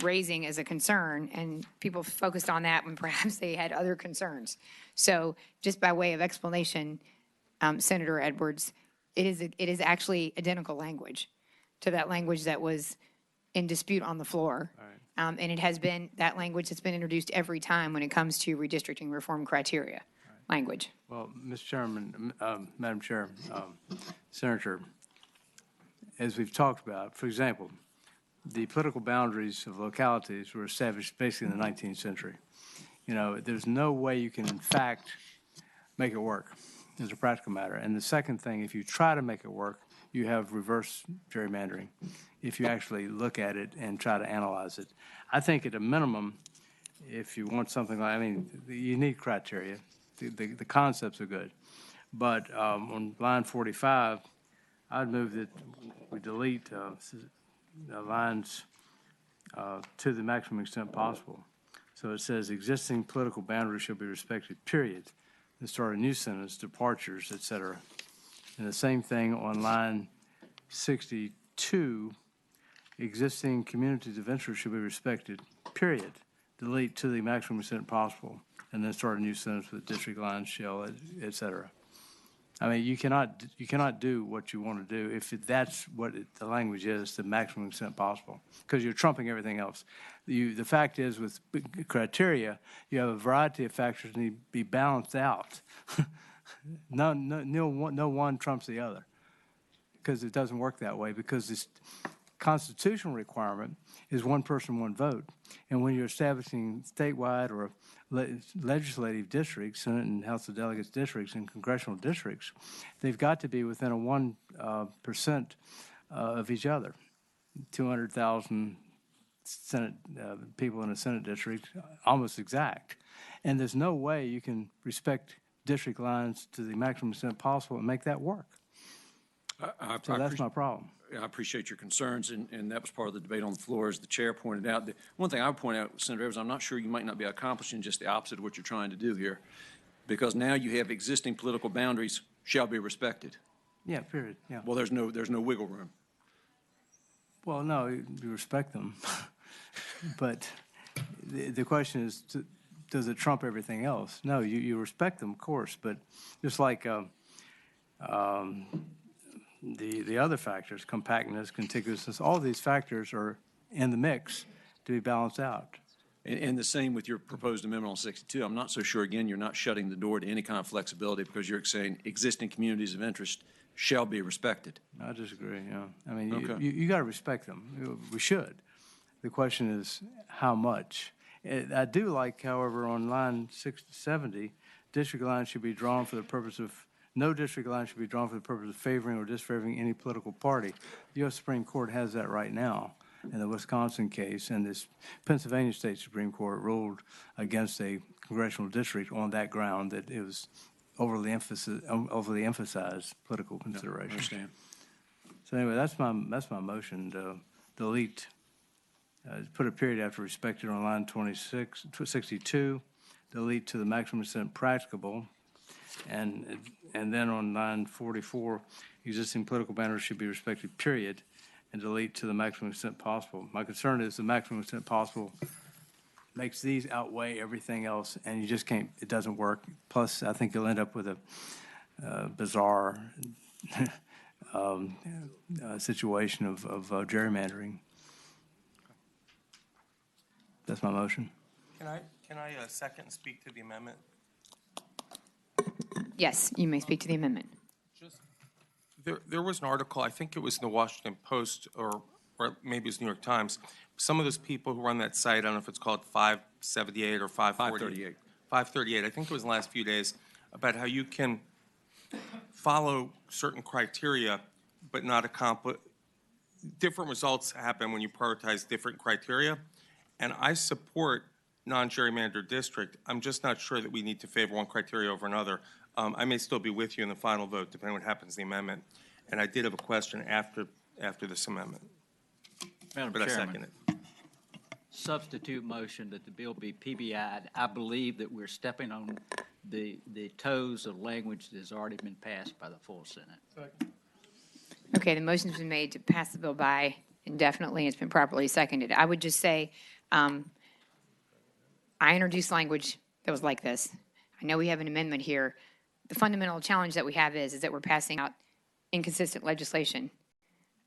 raising as a concern, and people focused on that when perhaps they had other concerns. So just by way of explanation, Senator Edwards, it is actually identical language to that language that was in dispute on the floor. And it has been that language that's been introduced every time when it comes to redistricting reform criteria language. Well, Mr. Chairman, Madam Chair, Senator, as we've talked about, for example, the political boundaries of localities were established basically in the 19th century. You know, there's no way you can, in fact, make it work as a practical matter. And the second thing, if you try to make it work, you have reverse gerrymandering if you actually look at it and try to analyze it. I think at a minimum, if you want something like, I mean, you need criteria. The concepts are good. But on line 45, I'd move that we delete lines to the maximum extent possible. So it says existing political boundaries shall be respected, period. And start a new sentence, departures, et cetera. And the same thing on line 62, existing communities of interest should be respected, period. Delete to the maximum extent possible, and then start a new sentence with district lines shall, et cetera. I mean, you cannot do what you want to do if that's what the language is, the maximum extent possible, because you're trumping everything else. The fact is, with criteria, you have a variety of factors that need to be balanced out. No one trumps the other, because it doesn't work that way, because this constitutional requirement is one person, one vote. And when you're establishing statewide or legislative districts, Senate and House of Delegates districts and congressional districts, they've got to be within a 1% of each other. 200,000 Senate people in a Senate district, almost exact. And there's no way you can respect district lines to the maximum extent possible and make that work. So that's my problem. I appreciate your concerns, and that was part of the debate on the floor, as the chair pointed out. One thing I would point out, Senator Evers, I'm not sure you might not be accomplishing just the opposite of what you're trying to do here, because now you have existing political boundaries shall be respected. Yeah, period, yeah. Well, there's no wiggle room. Well, no, you respect them. But the question is, does it trump everything else? No, you respect them, of course, but just like the other factors, compactness, contiguousness, all these factors are in the mix to be balanced out. And the same with your proposed amendment on 62. I'm not so sure, again, you're not shutting the door to any kind of flexibility, because you're saying existing communities of interest shall be respected. I disagree, yeah. I mean, you got to respect them. We should. The question is how much. I do like, however, on line 70, district lines should be drawn for the purpose of no district line should be drawn for the purpose of favoring or disfavoring any political party. The U.S. Supreme Court has that right now in the Wisconsin case, and this Pennsylvania State Supreme Court ruled against a congressional district on that ground that it was overly emphasized political consideration. I understand. So anyway, that's my motion to delete, put a period after respected on line 62, delete to the maximum extent practicable. And then on line 44, existing political boundaries should be respected, period, and delete to the maximum extent possible. My concern is the maximum extent possible makes these outweigh everything else, and you just can't, it doesn't work. Plus, I think you'll end up with a bizarre situation of gerrymandering. That's my motion. Can I second and speak to the amendment? Yes, you may speak to the amendment. There was an article, I think it was in the Washington Post, or maybe it was New York Times. Some of those people who run that site, I don't know if it's called 578 or 548. 538, I think it was in the last few days, about how you can follow certain criteria, but not accomplish. Different results happen when you prioritize different criteria. And I support non-gerrymandered district. I'm just not sure that we need to favor one criteria over another. I may still be with you in the final vote, depending on what happens in the amendment. And I did have a question after this amendment. Madam But I Chairman, second it. substitute motion that the bill be PBI'd. I believe that we're stepping on the toes of language that has already been passed by the full Senate. Okay, the motion's been made to pass the bill by indefinitely, and it's been properly seconded. I would just say, I introduced language that was like this. I know we have an amendment here. The fundamental challenge that we have is that we're passing out inconsistent legislation.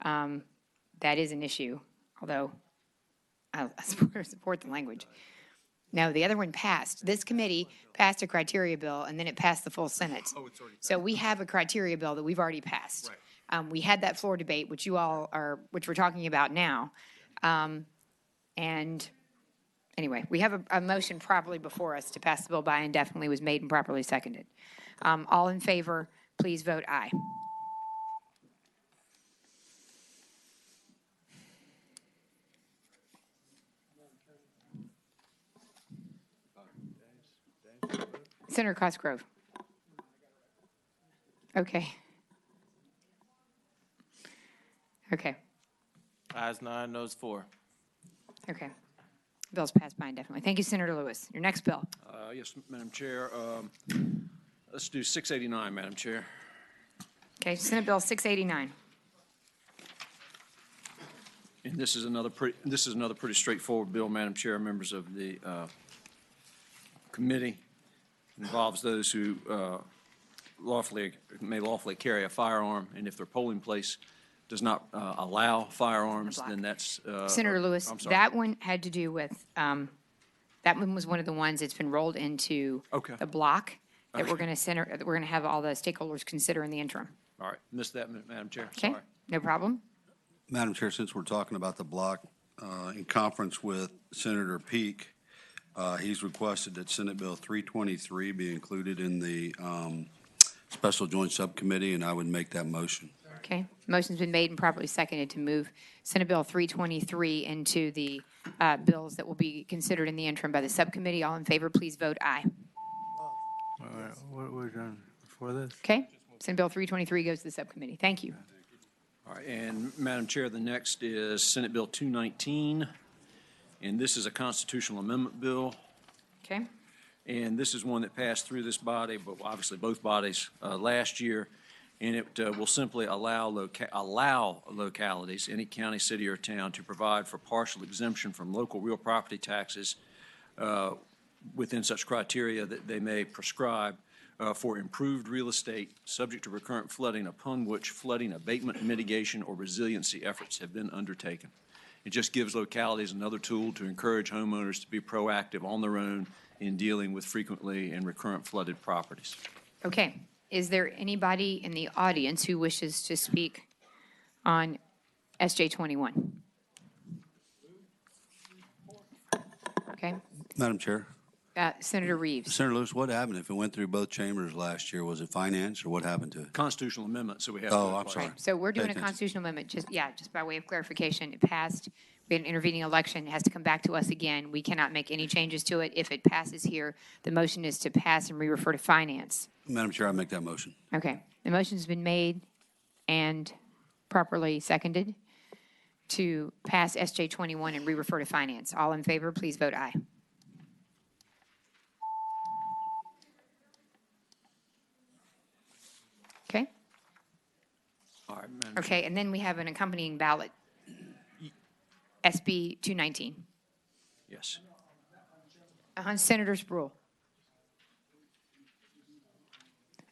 That is an issue, although I support the language. No, the other one passed. This committee passed a criteria bill, and then it passed the full Senate. Oh, it's already passed. So we have a criteria bill that we've already passed. We had that floor debate, which we're talking about now. And anyway, we have a motion properly before us to pass the bill by indefinitely, was made and properly seconded. All in favor, please vote aye. Senator Cosgrove. Okay. Okay. Ayes 9, noes 4. Okay. Bill's passed by indefinitely. Thank you, Senator Lewis. Your next bill. Yes, Madam Chair. Let's do 689, Madam Chair. Okay, Senate Bill 689. And this is another pretty straightforward bill, Madam Chair, members of the committee. Involves those who may lawfully carry a firearm, and if their polling place does not allow firearms, then that's Senator Lewis, I'm sorry. that one had to do with, that one was one of the ones that's been rolled into the block that we're going to have all the stakeholders consider in the interim. All right, missed that, Madam Chair. Okay, Sorry. no problem. Madam Chair, since we're talking about the block, in conference with Senator Peake, he's requested that Senate Bill 323 be included in the Special Joint Subcommittee, and I would make that motion. Okay, motion's been made and properly seconded to move Senate Bill 323 into the bills that will be considered in the interim by the subcommittee. All in favor, please vote aye. All right, what we're done before this? Okay, Senate Bill 323 goes to the subcommittee. Thank you. All right, and Madam Chair, the next is Senate Bill 219, and this is a constitutional amendment bill. Okay. And this is one that passed through this body, but obviously both bodies last year. And it will simply allow localities, any county, city, or town, to provide for partial exemption from local real property taxes within such criteria that they may prescribe for improved real estate subject to recurrent flooding upon which flooding abatement, mitigation, or resiliency efforts have been undertaken. It just gives localities another tool to encourage homeowners to be proactive on their own in dealing with frequently and recurrent flooded properties. Okay. Is there anybody in the audience who wishes to speak on SJ 21? Okay. Madam Chair. Senator Reeves. Senator Lewis, what happened if it went through both chambers last year? Was it finance, or what happened to it? Constitutional amendment, so we have. Oh, I'm sorry. So we're doing Pay a attention. constitutional amendment, just by way of clarification. It passed. We had an intervening election. It has to come back to us again. We cannot make any changes to it. If it passes here, the motion is to pass and re-refer to finance. Madam Chair, I make that motion. Okay. The motion's been made and properly seconded to pass SJ 21 and re-refer to finance. All in favor, please vote aye. Okay. All right, Madam Okay, and then we have an accompanying ballot, SB 219. Yes. Senator Spruill.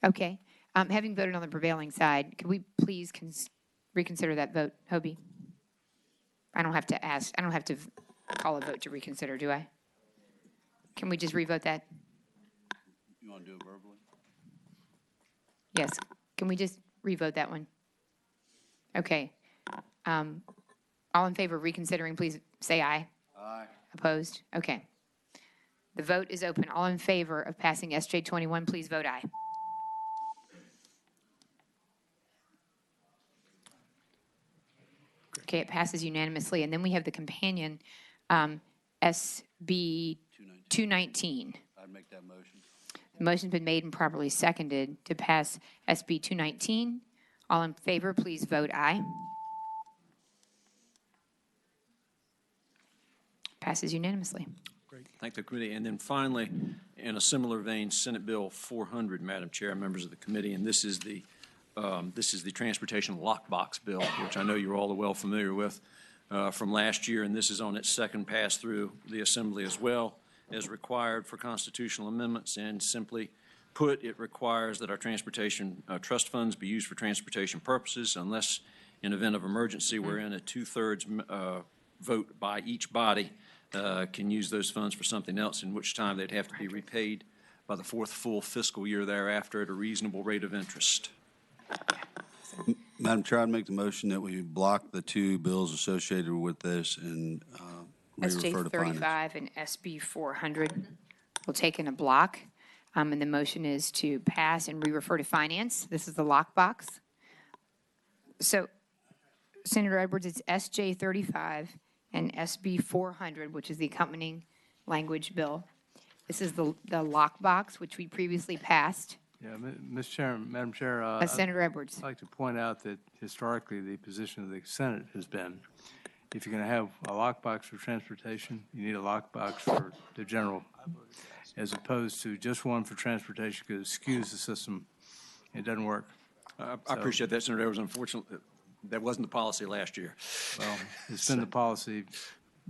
Okay. Having voted on the prevailing side, could we please reconsider that vote, Hobie? I don't have to ask, I don't have to call a vote to reconsider, do I? Can we just revote that? You want to do it verbally? Yes. Can we just revote that one? Okay. All in favor of reconsidering, please say aye. Aye. Opposed? Okay. The vote is open. All in favor of passing SJ 21, please vote aye. Okay, it passes unanimously. And then we have the companion SB 219. I'd make that motion. The motion's been made and properly seconded to pass SB 219. All in favor, please vote aye. Passes unanimously. Great. Thank the committee. And then finally, in a similar vein, Senate Bill 400, Madam Chair, members of the committee, and this is the transportation lockbox bill, which I know you're all well familiar with from last year, and this is on its second pass through the Assembly as well as required for constitutional amendments. And simply put, it requires that our transportation trust funds be used for transportation purposes unless in event of emergency wherein a two-thirds vote by each body can use those funds for something else, in which time they'd have to be repaid by the fourth full fiscal year thereafter at a reasonable rate of interest. Madam Chair, I'd make the motion that we block the two bills associated with this and re-refer to SJ 35 and SB 400 will take in a block. And the motion is to pass and re-refer to finance. This is the lockbox. So, Senator Edwards, it's SJ 35 and SB 400, which is the accompanying language bill. This is the lockbox, which we previously passed. Yeah, Mr. Chairman, Madam Chair. Senator Edwards. I'd like to point out that historically the position of the Senate has been, if you're going to have a lockbox for transportation, you need a lockbox for the general, as opposed to just one for transportation, because it skews the system. It doesn't work. I appreciate that, Senator Edwards. Unfortunately, that wasn't the policy last year. Well, it's been the policy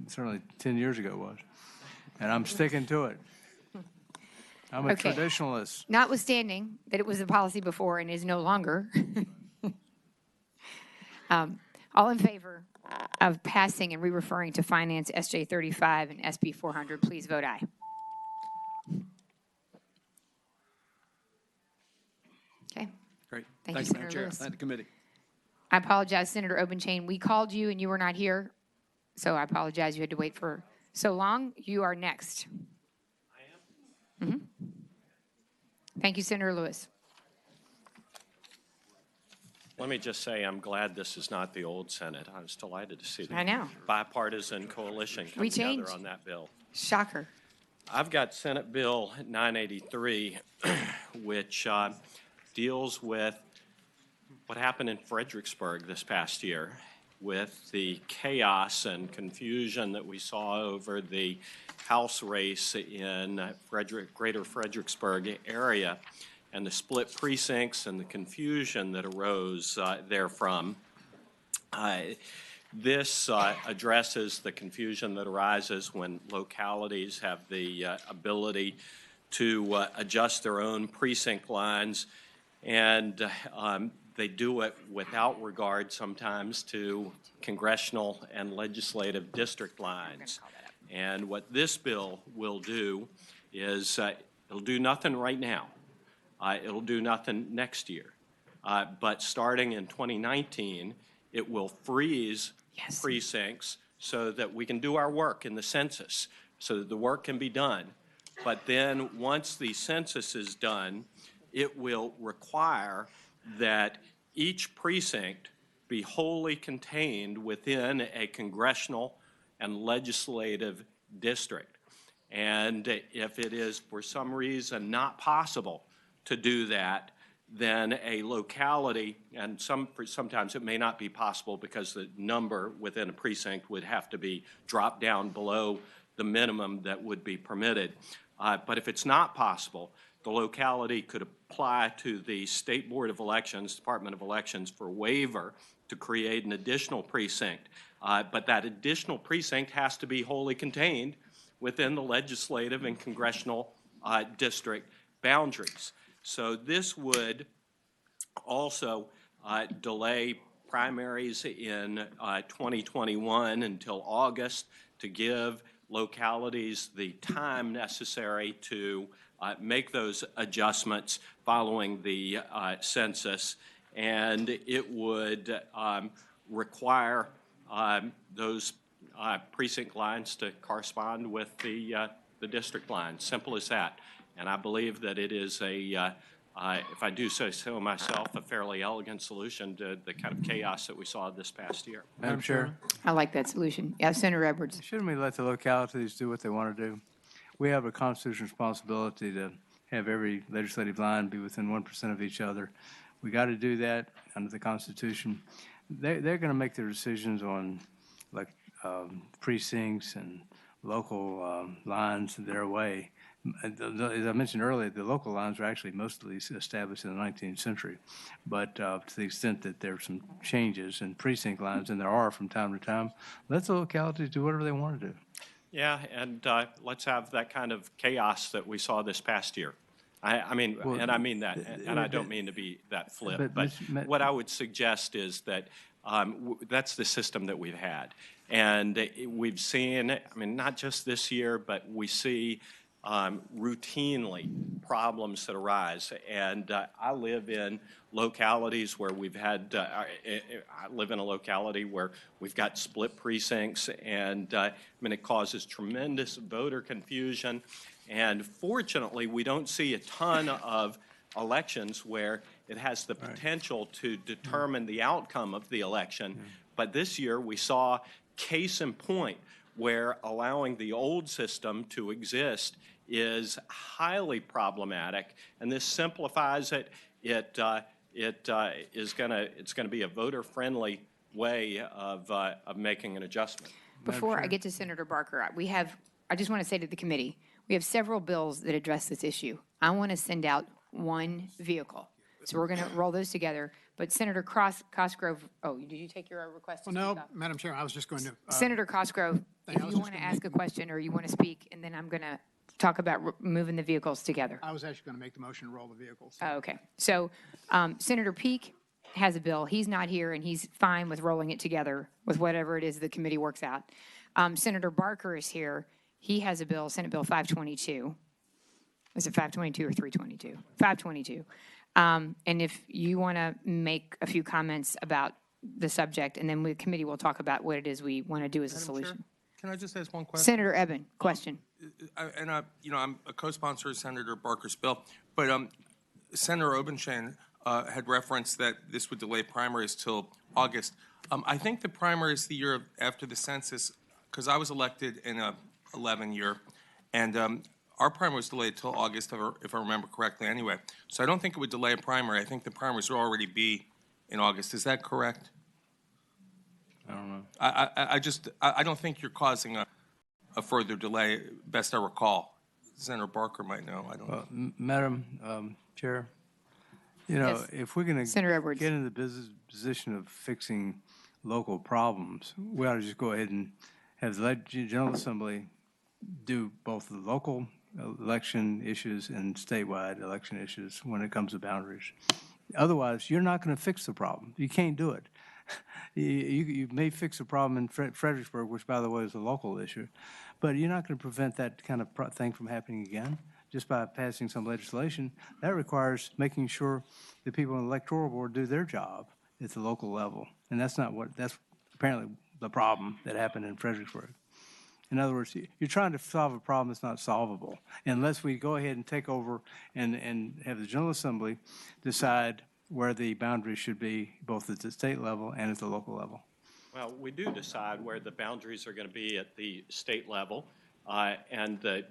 certainly 10 years ago was, and I'm sticking to it. I'm a traditionalist. Notwithstanding that it was a policy before and is no longer, all in favor of passing and re-referring to finance SJ 35 and SB 400, please vote aye. Okay. Great. Thank you, Madam Senator Chair. Lewis. Thank the committee. I apologize, Senator Obenchain. We called you and you were not here, so I apologize. You had to wait for so long. You are next. I am? Mm-hmm. Thank you, Senator Lewis. Let me just say I'm glad this is not the old Senate. I was delighted to see the I know. bipartisan coalition come We together changed. on that bill. Shocker. I've got Senate Bill 983, which deals with what happened in Fredericksburg this past year with the chaos and confusion that we saw over the House race in greater Fredericksburg area and the split precincts and the confusion that arose therefrom. This addresses the confusion that arises when localities have the ability to adjust their own precinct lines, and they do it without regard sometimes to congressional and legislative district lines. And what this bill will do is it'll do nothing right now. It'll do nothing next year. But starting in 2019, it will freeze precincts so that we can do our work in the census, so that the work can be done. But then once the census is done, it will require that each precinct be wholly contained within a congressional and legislative district. And if it is for some reason not possible to do that, then a locality, and sometimes it may not be possible because the number within a precinct would have to be dropped down below the minimum that would be permitted. But if it's not possible, the locality could apply to the State Board of Elections, Department of Elections, for waiver to create an additional precinct. But that additional precinct has to be wholly contained within the legislative and congressional district boundaries. So this would also delay primaries in 2021 until August to give localities the time necessary to make those adjustments following the census. and it would require those precinct lines to correspond with the district lines. Simple as that. And I believe that it is a, if I do say so myself, a fairly elegant solution to the kind of chaos that we saw this past year. Madam Chair, I like that solution. Yeah, Senator Edwards. shouldn't we let the localities do what they want to do? We have a constitutional responsibility to have every legislative line be within 1% of each other. We got to do that under the Constitution. They're going to make their decisions on like precincts and local lines their way. As I mentioned earlier, the local lines were actually mostly established in the 19th century. But to the extent that there are some changes in precinct lines, and there are from time to time, let the localities do whatever they want to do. Yeah, and let's have that kind of chaos that we saw this past year. I mean, Well, and I mean that, and I don't mean to be that flip, but what I would suggest is that that's the system that we've had. And we've seen, I mean, not just this year, but we see routinely problems that arise. And I live in localities where we've had, I live in a locality where we've got split precincts, and I mean, it causes tremendous voter confusion. And fortunately, we don't see a ton of elections where it has the potential to determine the outcome of the election. But this year, we saw case in point where allowing the old system to exist is highly problematic, and this simplifies it. It's going to be a voter-friendly way of making an adjustment. Before I get to Senator Barker, I just want to say to the committee, we have several bills that address this issue. I want to send out one vehicle. So we're going to roll those together. But Senator Cosgrove, oh, did you take your request? Well, no, Madam Chair, I was just going to. Senator Cosgrove, if you want to ask a question or you want to speak, and then I'm going to talk about moving the vehicles together. I was actually going to make the motion to roll the vehicles. Oh, okay. So Senator Peake has a bill. He's not here, and he's fine with rolling it together with whatever it is the committee works out. Senator Barker is here. He has a bill, Senate Bill 522. Is it 522 or 322? 522. And if you want to make a few comments about the subject, and then the committee will talk about what it is we want to do as a solution. Chair, can I just ask one question? Senator Eben, question. I'm a co-sponsor of Senator Barker's bill, but Senator Obenshain had referenced that this would delay primaries till August. I think the primary is the year after the census, because I was elected in a 11 year, and our primary was delayed till August, if I remember correctly anyway. So I don't think it would delay a primary. I think the primaries will already be in August. Is that correct? I don't know. I don't think you're causing a further delay, best I recall. Senator Barker might know. I don't know. Madam Chair, Yes. if we're going Senator to Edwards. get in the position of fixing local problems, we ought to just go ahead and have the General Assembly do both the local election issues and statewide election issues when it comes to boundaries. Otherwise, you're not going to fix the problem. You can't do it. You may fix a problem in Fredericksburg, which, by the way, is a local issue, but you're not going to prevent that kind of thing from happening again just by passing some legislation. That requires making sure the people on the electoral board do their job at the local level, and that's apparently the problem that happened in Fredericksburg. In other words, you're trying to solve a problem that's not solvable unless we go ahead and take over and have the General Assembly decide where the boundaries should be, both at the state level and at the local level. Well, we do decide where the boundaries are going to be at the state level, and the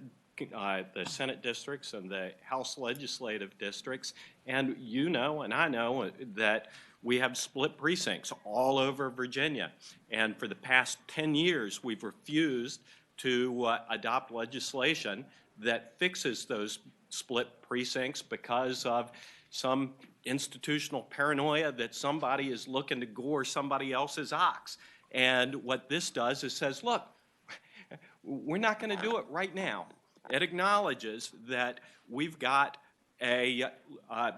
Senate districts and the House legislative districts. And you know, and I know that we have split precincts all over Virginia. And for the past 10 years, we've refused to adopt legislation that fixes those split precincts because of some institutional paranoia that somebody is looking to gore somebody else's ox. And what this does is says, look, we're not going to do it right now. It acknowledges that we've got a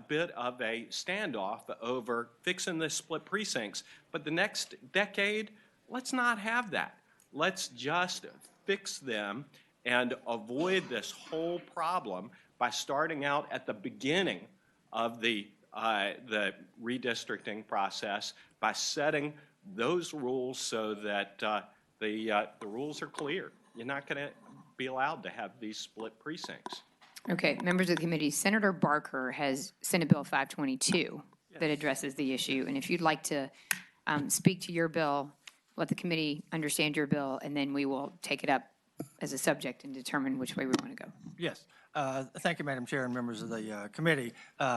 bit of a standoff over fixing the split precincts. But the next decade, let's not have that. Let's just fix them and avoid this whole problem by starting out at the beginning of the the redistricting process by setting those rules so that the rules are clear. You're not going to be allowed to have these split precincts. Okay, members of the committee, Senator Barker has Senate Bill 522 that addresses the issue. And if you'd like to speak to your bill, let the committee understand your bill, and then we will take it up as a subject and determine which way we want to go. Yes. Thank you, Madam Chair and members of the committee.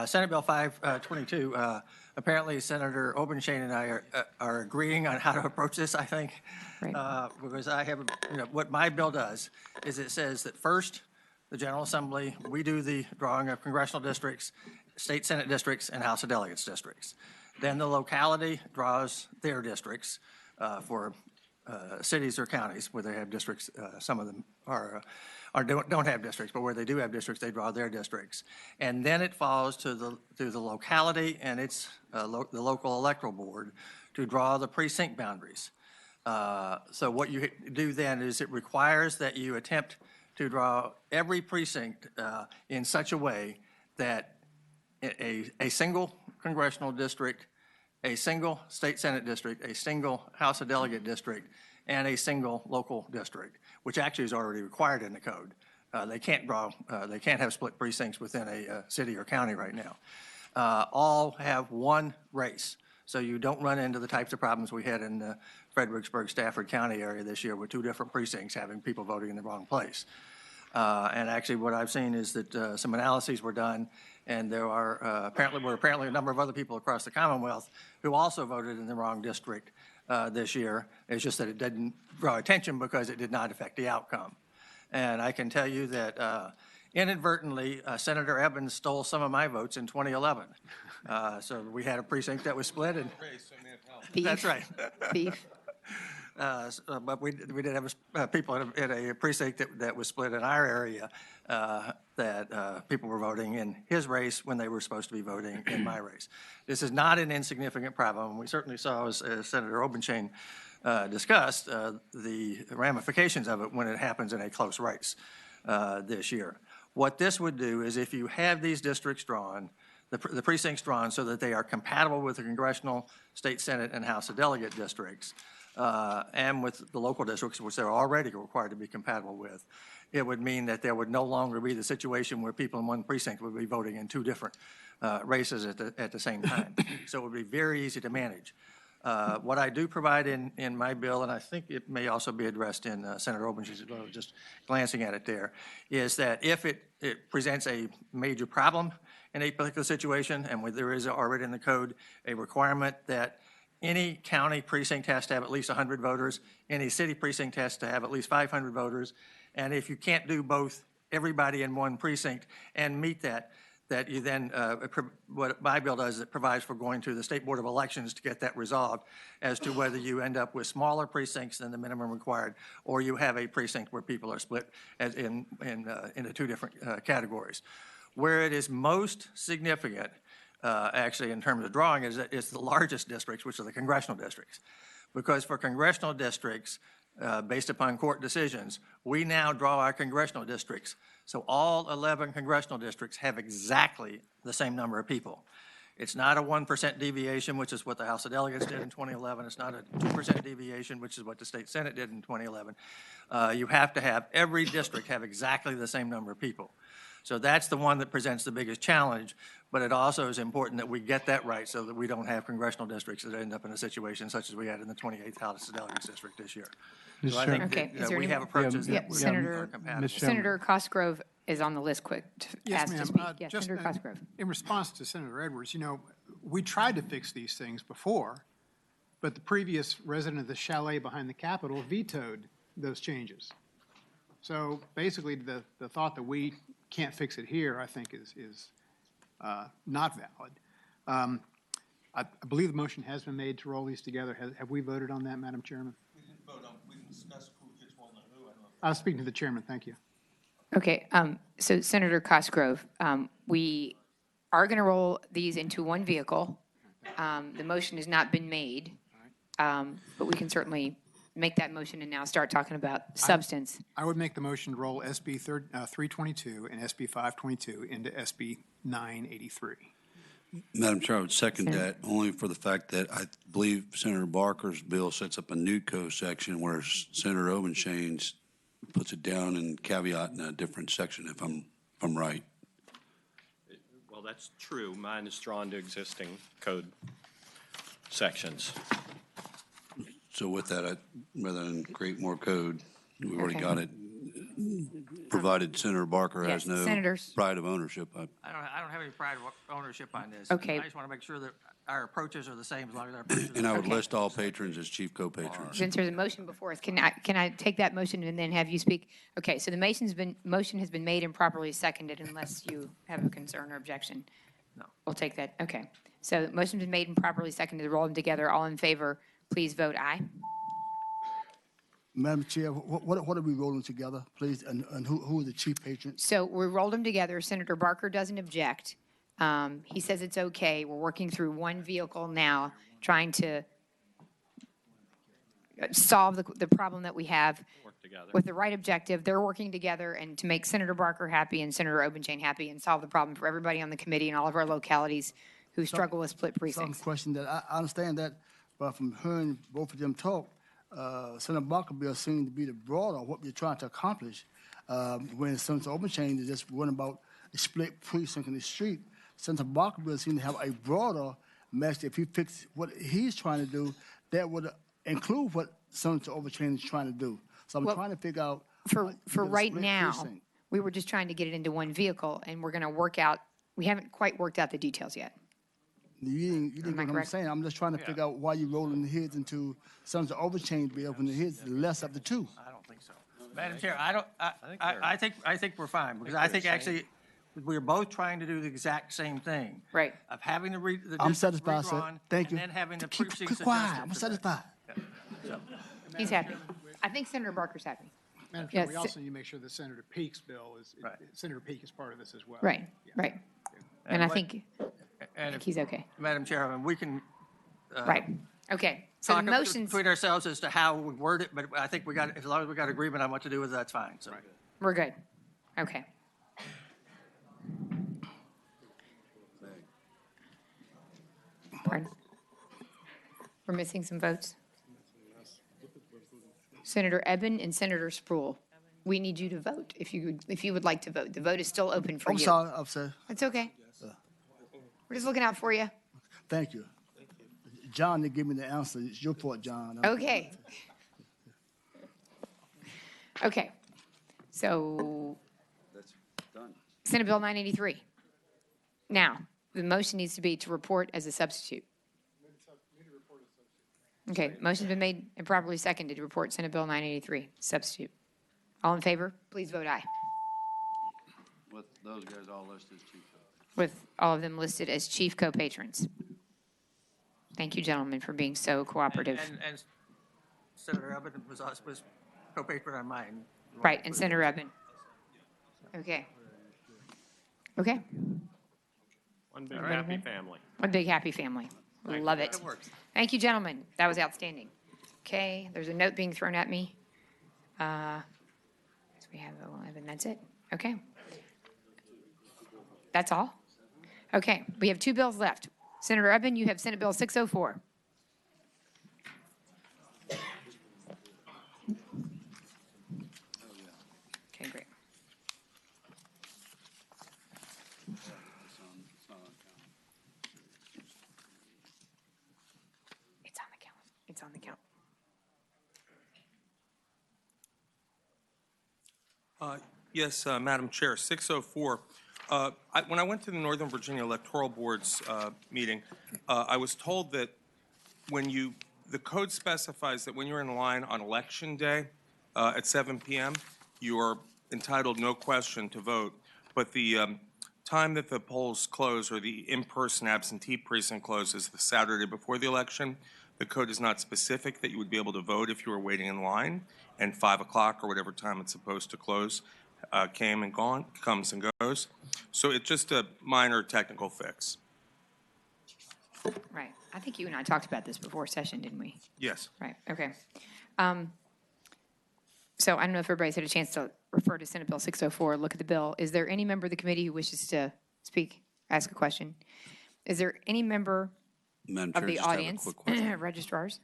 Senate Bill 522, apparently Senator Obenshain and I are agreeing on how to approach this, I think. Right. Because I have, what my bill does is it says that first, the General Assembly, we do the drawing of congressional districts, state Senate districts, and House of Delegates districts. Then the locality draws their districts for cities or counties where they have districts. Some of them don't have districts, but where they do have districts, they draw their districts. And then it falls to the locality and its the local electoral board to draw the precinct boundaries. So what you do then is it requires that you attempt to draw every precinct in such a way that a single congressional district, a single state Senate district, a single House of Delegate district, and a single local district, which actually is already required in the code. They can't have split precincts within a city or county right now. All have one race. So you don't run into the types of problems we had in the Fredericksburg, Stafford County area this year with 2 different precincts having people voting in the wrong place. And actually what I've seen is that some analyses were done, and there are apparently a number of other people across the Commonwealth who also voted in the wrong district this year. It's just that it didn't draw attention because it did not affect the outcome. And I can tell you that inadvertently, Senator Evans stole some of my votes in 2011. So we had a precinct that was split. And Beef. That's right. Beef. But we did have people in a precinct that was split in our area that people were voting in his race when they were supposed to be voting in my race. This is not an insignificant problem. We certainly saw, as Senator Obenshain discussed, the ramifications of it when it happens in a close race this year. What this would do is if you have these districts drawn, the precincts drawn so that they are compatible with the congressional, state Senate, and House of Delegate districts, and with the local districts, which they're already required to be compatible with, it would mean that there would no longer be the situation where people in one precinct would be voting in 2 different races at the same time. So it would be very easy to manage. What I do provide in my bill, and I think it may also be addressed in Senator Obenshain's bill, just glancing at it there, is that if it presents a major problem in a particular situation, and there is already in the code a requirement that any county precinct has to have at least 100 voters, any city precinct has to have at least 500 voters, and if you can't do both, everybody in one precinct, and meet that you then, what my bill does is it provides for going to the State Board of Elections to get that resolved as to whether you end up with smaller precincts than the minimum required, or you have a precinct where people are split into 2 different categories. Where it is most significant, actually, in terms of drawing, is the largest districts, which are the congressional districts. Because for congressional districts, based upon court decisions, we now draw our congressional districts. So all 11 congressional districts have exactly the same number of people. It's not a 1% deviation, which is what the House of Delegates did in 2011. It's not a 2% deviation, which is what the state Senate did in 2011. You have to have every district have exactly the same number of people. So that's the one that presents the biggest challenge, but it also is important that we get that right so that we don't have congressional districts that end up in a situation such as we had in the 28th House of Delegates district this year. So I think Okay, that, we have approaches that are compatible. Senator Cosgrove is on the list quick to ask to speak. Yes, Just Senator Cosgrove. in response to Senator Edwards, we tried to fix these things before, but the previous resident of the chalet behind the Capitol vetoed those changes. So basically, the thought that we can't fix it here, I think, is not valid. I believe the motion has been made to roll these together. Have we voted on that, Madam Chairman? We didn't vote on, we didn't discuss who gets one and who. I was speaking to the chairman. Thank you. Okay, so Senator Cosgrove, we are going to roll these into one vehicle. The motion has not been made, but we can certainly make that motion and now start talking about substance. I would make the motion to roll SB 322 and SB 522 into SB 983. Madam Chair, I would second that only for the fact that I believe Senator Barker's bill sets up a NUCO section, whereas Senator Obenshain's puts it down and caveat in a different section, if I'm right. Well, that's true. Mine is drawn to existing code sections. So with that, rather than create more code, we've already Okay. got it. Provided Senator Barker has Yes, no senators. pride of ownership. I don't have any pride of ownership on this. Okay. I just want to make sure that our approaches are the same as long as our approaches are the And I would same. list all patrons as chief co-patrons. Since there's a motion before us, can I take that motion and then have you speak? Okay, so the motion has been made and properly seconded unless you have a concern or objection. No. We'll take that, okay. So the motion's been made and properly seconded, roll them together, all in favor, please vote aye. Madam Chair, what are we rolling together, please? And who are the chief patrons? So we rolled them together, Senator Barker doesn't object. He says it's okay, we're working through one vehicle now, trying to solve the problem that we have Work together. with the right objective. They're working together and to make Senator Barker happy and Senator Obenshain happy and solve the problem for everybody on the committee and all of our localities who struggle with split Some precincts. question that I understand that, but from hearing both of them talk, Senator Barker bill seems to be the broader what we're trying to accomplish. When Senator Obenshain is just worrying about the split precinct in the street, Senator Barker bill seems to have a broader message. If he fix what he's trying to do, that would include what Senator Obenshain is trying to do. So I'm Well, trying to figure out. For the right split now, precinct. we were just trying to get it into one vehicle and we're going to work out, we haven't quite worked out the details yet. You didn't Am I get what I'm correct? saying. I'm just trying to figure out why you're rolling the heads into Senator Obenshain's bill when the heads the less of the two. I don't think so. Madam Chair, I think we're fine, because I think actually, we're both trying to do the exact same thing. Right. Of having the I'm districts satisfied, sir. redrawn, Thank you. and then having the Keep precincts quiet. adjusted I'm to that. satisfied. He's happy. I think Senator Barker's happy. Madam Chair, we Yes. also need to make sure that Senator Peak's bill is, Right. Senator Peak is part of this as well. Right, right. And I think And if, he's okay. Madam Chairman, we can Right, okay. So the talk motion's, between ourselves as to how we word it, but I think we got, as long as we got agreement on what to do with it, that's fine, so. we're good. Okay. Pardon? We're missing some votes. Senator Eben and Senator Sproul, we need you to vote if you would like to vote. The vote is still open for you. I'm sorry. I'm sorry. It's okay. We're just looking out for you. Thank you. John, they give me the answer. It's your fault, John. Okay. Okay. So, Senate Bill 983. Now, the motion needs to be to report as a substitute. Okay, motion's been made and properly seconded to report Senate Bill 983, substitute. All in favor, please vote aye. With those guys all listed as chief. With all of them listed as chief co-patrons. Thank you, gentlemen, for being so cooperative. And Senator Abbott was co-patron on mine. Right, and Senator Eben. Okay. Okay, One big Right, happy man. family. one big happy family. Love it. That works. Thank you, gentlemen. That was outstanding. Okay, there's a note being thrown at me. So we have 11, that's it? Okay. That's all? Okay, we have two bills left. Senator Eben, you have Senate Bill 604. Okay, great. It's on the count. It's on the count. Yes, Madam Chair, 604. When I went to the Northern Virginia Electoral Board's meeting, I was told that the code specifies that when you're in line on Election Day at 7 p.m., you are entitled, no question, to vote. But the time that the polls close or the in-person absentee precinct closes the Saturday before the election, the code is not specific that you would be able to vote if you were waiting in line, and 5 o'clock or whatever time it's supposed to close comes and goes. So it's just a minor technical fix. Right. I think you and I talked about this before session, didn't we? Yes. Right, okay. So I don't know if everybody's had a chance to refer to Senate Bill 604, look at the bill. Is there any member of the committee who wishes to speak, ask a question? Is there any member Madam of Chair, the just have a audience, quick question. registrars,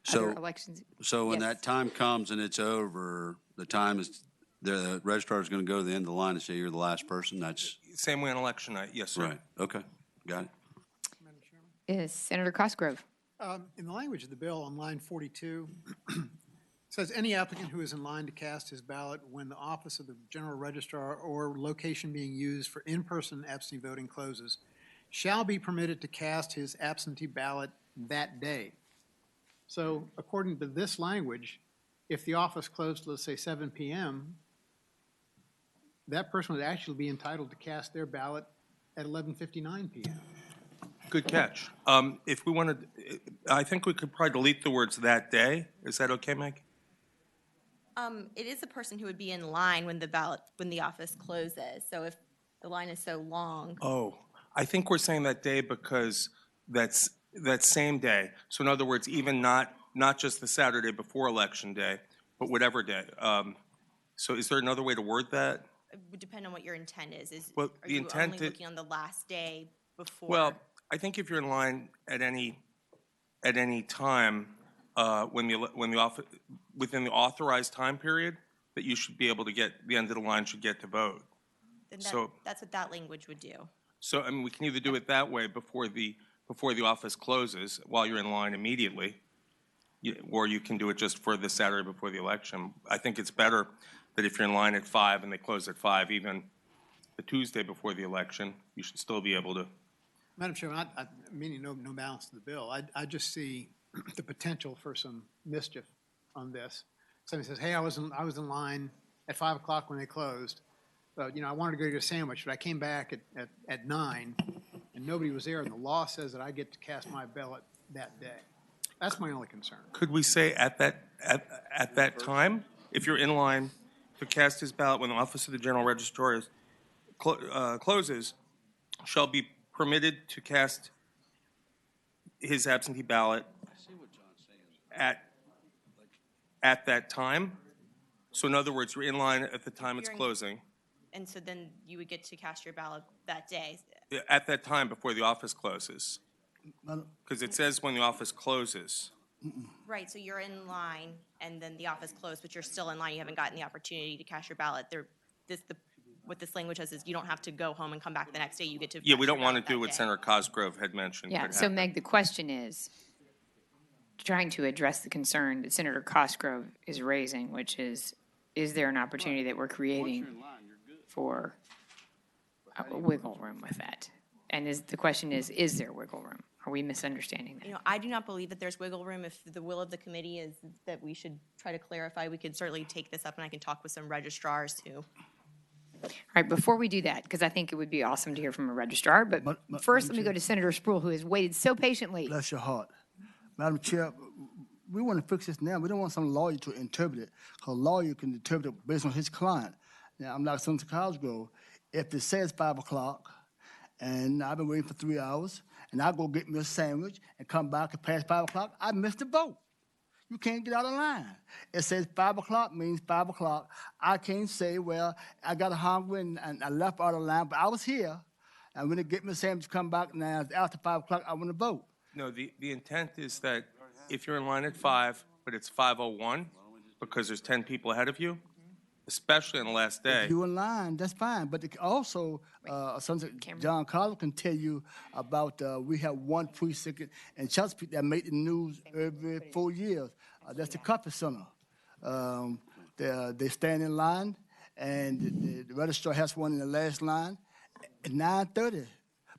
So, other elections? so when Yes. that time comes and it's over, the registrar is going to go to the end of the line and say you're the last person? That's Same way on election night, yes, sir. right. Okay, got it. Is Senator Cosgrove? In the language of the bill on line 42, it says, "Any applicant who is in line to cast his ballot when the office of the general registrar or location being used for in-person absentee voting closes shall be permitted to cast his absentee ballot that day." So according to this language, if the office closed, let's say 7 p.m., that person would actually be entitled to cast their ballot at 11:59 p.m. Good catch. If we wanted, I think we could probably delete the words "that day." Is that okay, Meg? It is the person who would be in line when the office closes. So if the line is so long, Oh, I think we're saying that day because that's that same day. So in other words, even not just the Saturday before Election Day, but whatever day. So is there another way to word that? it would depend on what your intent is. Well, Are the you intent only i- looking on the last day before? Well, I think if you're in line at any time within the authorized time period, that you should be able to get the end of the line should get to vote. Then so- that's what that language would do. So I mean, we can either do it that way before the office closes while you're in line immediately, or you can do it just for the Saturday before the election. I think it's better that if you're in line at 5 and they close at 5, even the Tuesday before the election, you should still be able to. Madam Chairman, meaning no balance to the bill, I just see the potential for some mischief on this. Somebody says, "Hey, I was in line at 5 o'clock when they closed, but, I wanted to go get a sandwich, but I came back at 9, and nobody was there, and the law says that I get to cast my ballot that day." That's my only concern. Could we say at that time, if you're in line to cast his ballot when the office of the general registrar closes, shall be permitted to cast his absentee ballot at that time? So in other words, you're in line at the time it's You're in- closing, And so then you would get to cast your ballot that day. at that time before the office closes. Madam- Because it says when the office closes. Right, so you're in line and then the office closed, but you're still in line. You haven't gotten the opportunity to cast your ballot. What this language says is you don't have to go home and come back the next day. You get to. Yeah, cast we don't your want to ballot do that what day. Senator Cosgrove had mentioned. Yeah, could so happen. Meg, the question is, trying to address the concern that Senator Cosgrove is raising, which is there an opportunity that we're creating for a wiggle room with that? And the question is there wiggle room? Are we misunderstanding that? I do not believe that there's wiggle room. If the will of the committee is that we should try to clarify, we could certainly take this up and I can talk with some registrars who. All right, before we do that, because I think it would be awesome to hear from a registrar, but first, let me go to Senator Spruill, who has waited so patiently. Bless your heart. Madam Chair, we want to fix this now. We don't want some lawyer to interpret it, because a lawyer can interpret it based on his client. Now, I'm like Senator Cosgrove. If it says 5 o'clock, and I've been waiting for 3 hours, and I go get me a sandwich and come back and past 5 o'clock, I missed the vote. You can't get out of line. It says 5 o'clock means 5 o'clock. I can't say, well, I got hungry and I left out of line, but I was here. And when they get me a sandwich, come back, now after 5 o'clock, I want to vote. No, the intent is that if you're in line at 5, but it's 5:01, because there's 10 people ahead of you, especially on the last day. If you're in line, that's fine. But also, Senator John Collins can tell you about, we have one precinct in Chesapeake that made the news every 4 years. That's the Coffee Center. They stand in line, and the registrar has one in the last line at 9:30.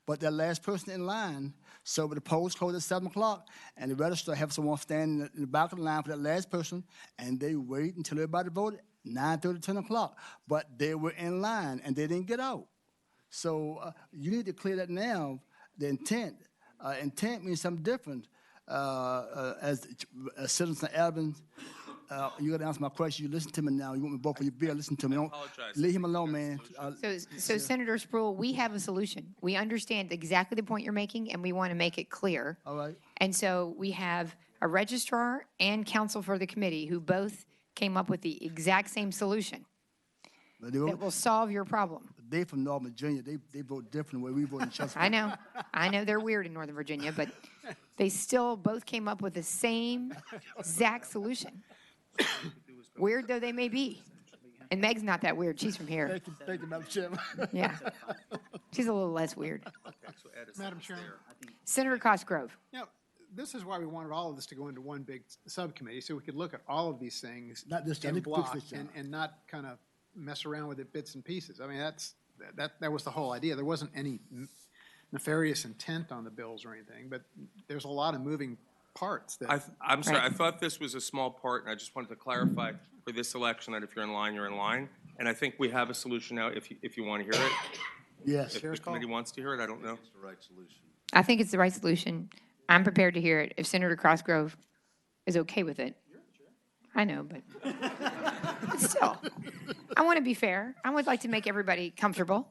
But the last person in line, so the polls close at 7 o'clock, and the registrar has someone standing in the back of the line for that last person, and they wait until everybody voted. 9:30, 10 o'clock, but they were in line and they didn't get out. So you need to clear that now. The intent means something different. As Citizen Evans, you got to answer my question. You listen to me now. You want me to vote for your bill? Listen to me. Don't apologize. leave him alone, man. So Senator Spruill, we have a solution. We understand exactly the point you're making, and we want to make it clear. All right. And so we have a registrar and counsel for the committee who both came up with the exact same solution that will solve your problem. they from Northern Virginia. They vote different the way we vote in Chesapeake. I know they're weird in Northern Virginia, but they still both came up with the same exact solution. Weird though they may be. And Meg's not that weird. She's from here. Thank you, Madam Chairman. Yeah. She's a little less weird. Madam Chairman. Senator Cosgrove. You know, this is why we wanted all of this to go into one big subcommittee, so we could look at all of these things Not just in any block particular job. and not kind of mess around with it bits and pieces. I mean, that was the whole idea. There wasn't any nefarious intent on the bills or anything, but there's a lot of moving parts that. I'm sorry, I thought this was a small part, and I just wanted to clarify for this election that if you're in line, you're in line. And I think we have a solution now if you want to hear it. Yes. If the committee wants to hear it, I don't know. It's the right solution. I think it's the right solution. I'm prepared to hear it if Senator Cosgrove is okay with it. I know, but still, I want to be fair. I would like to make everybody comfortable.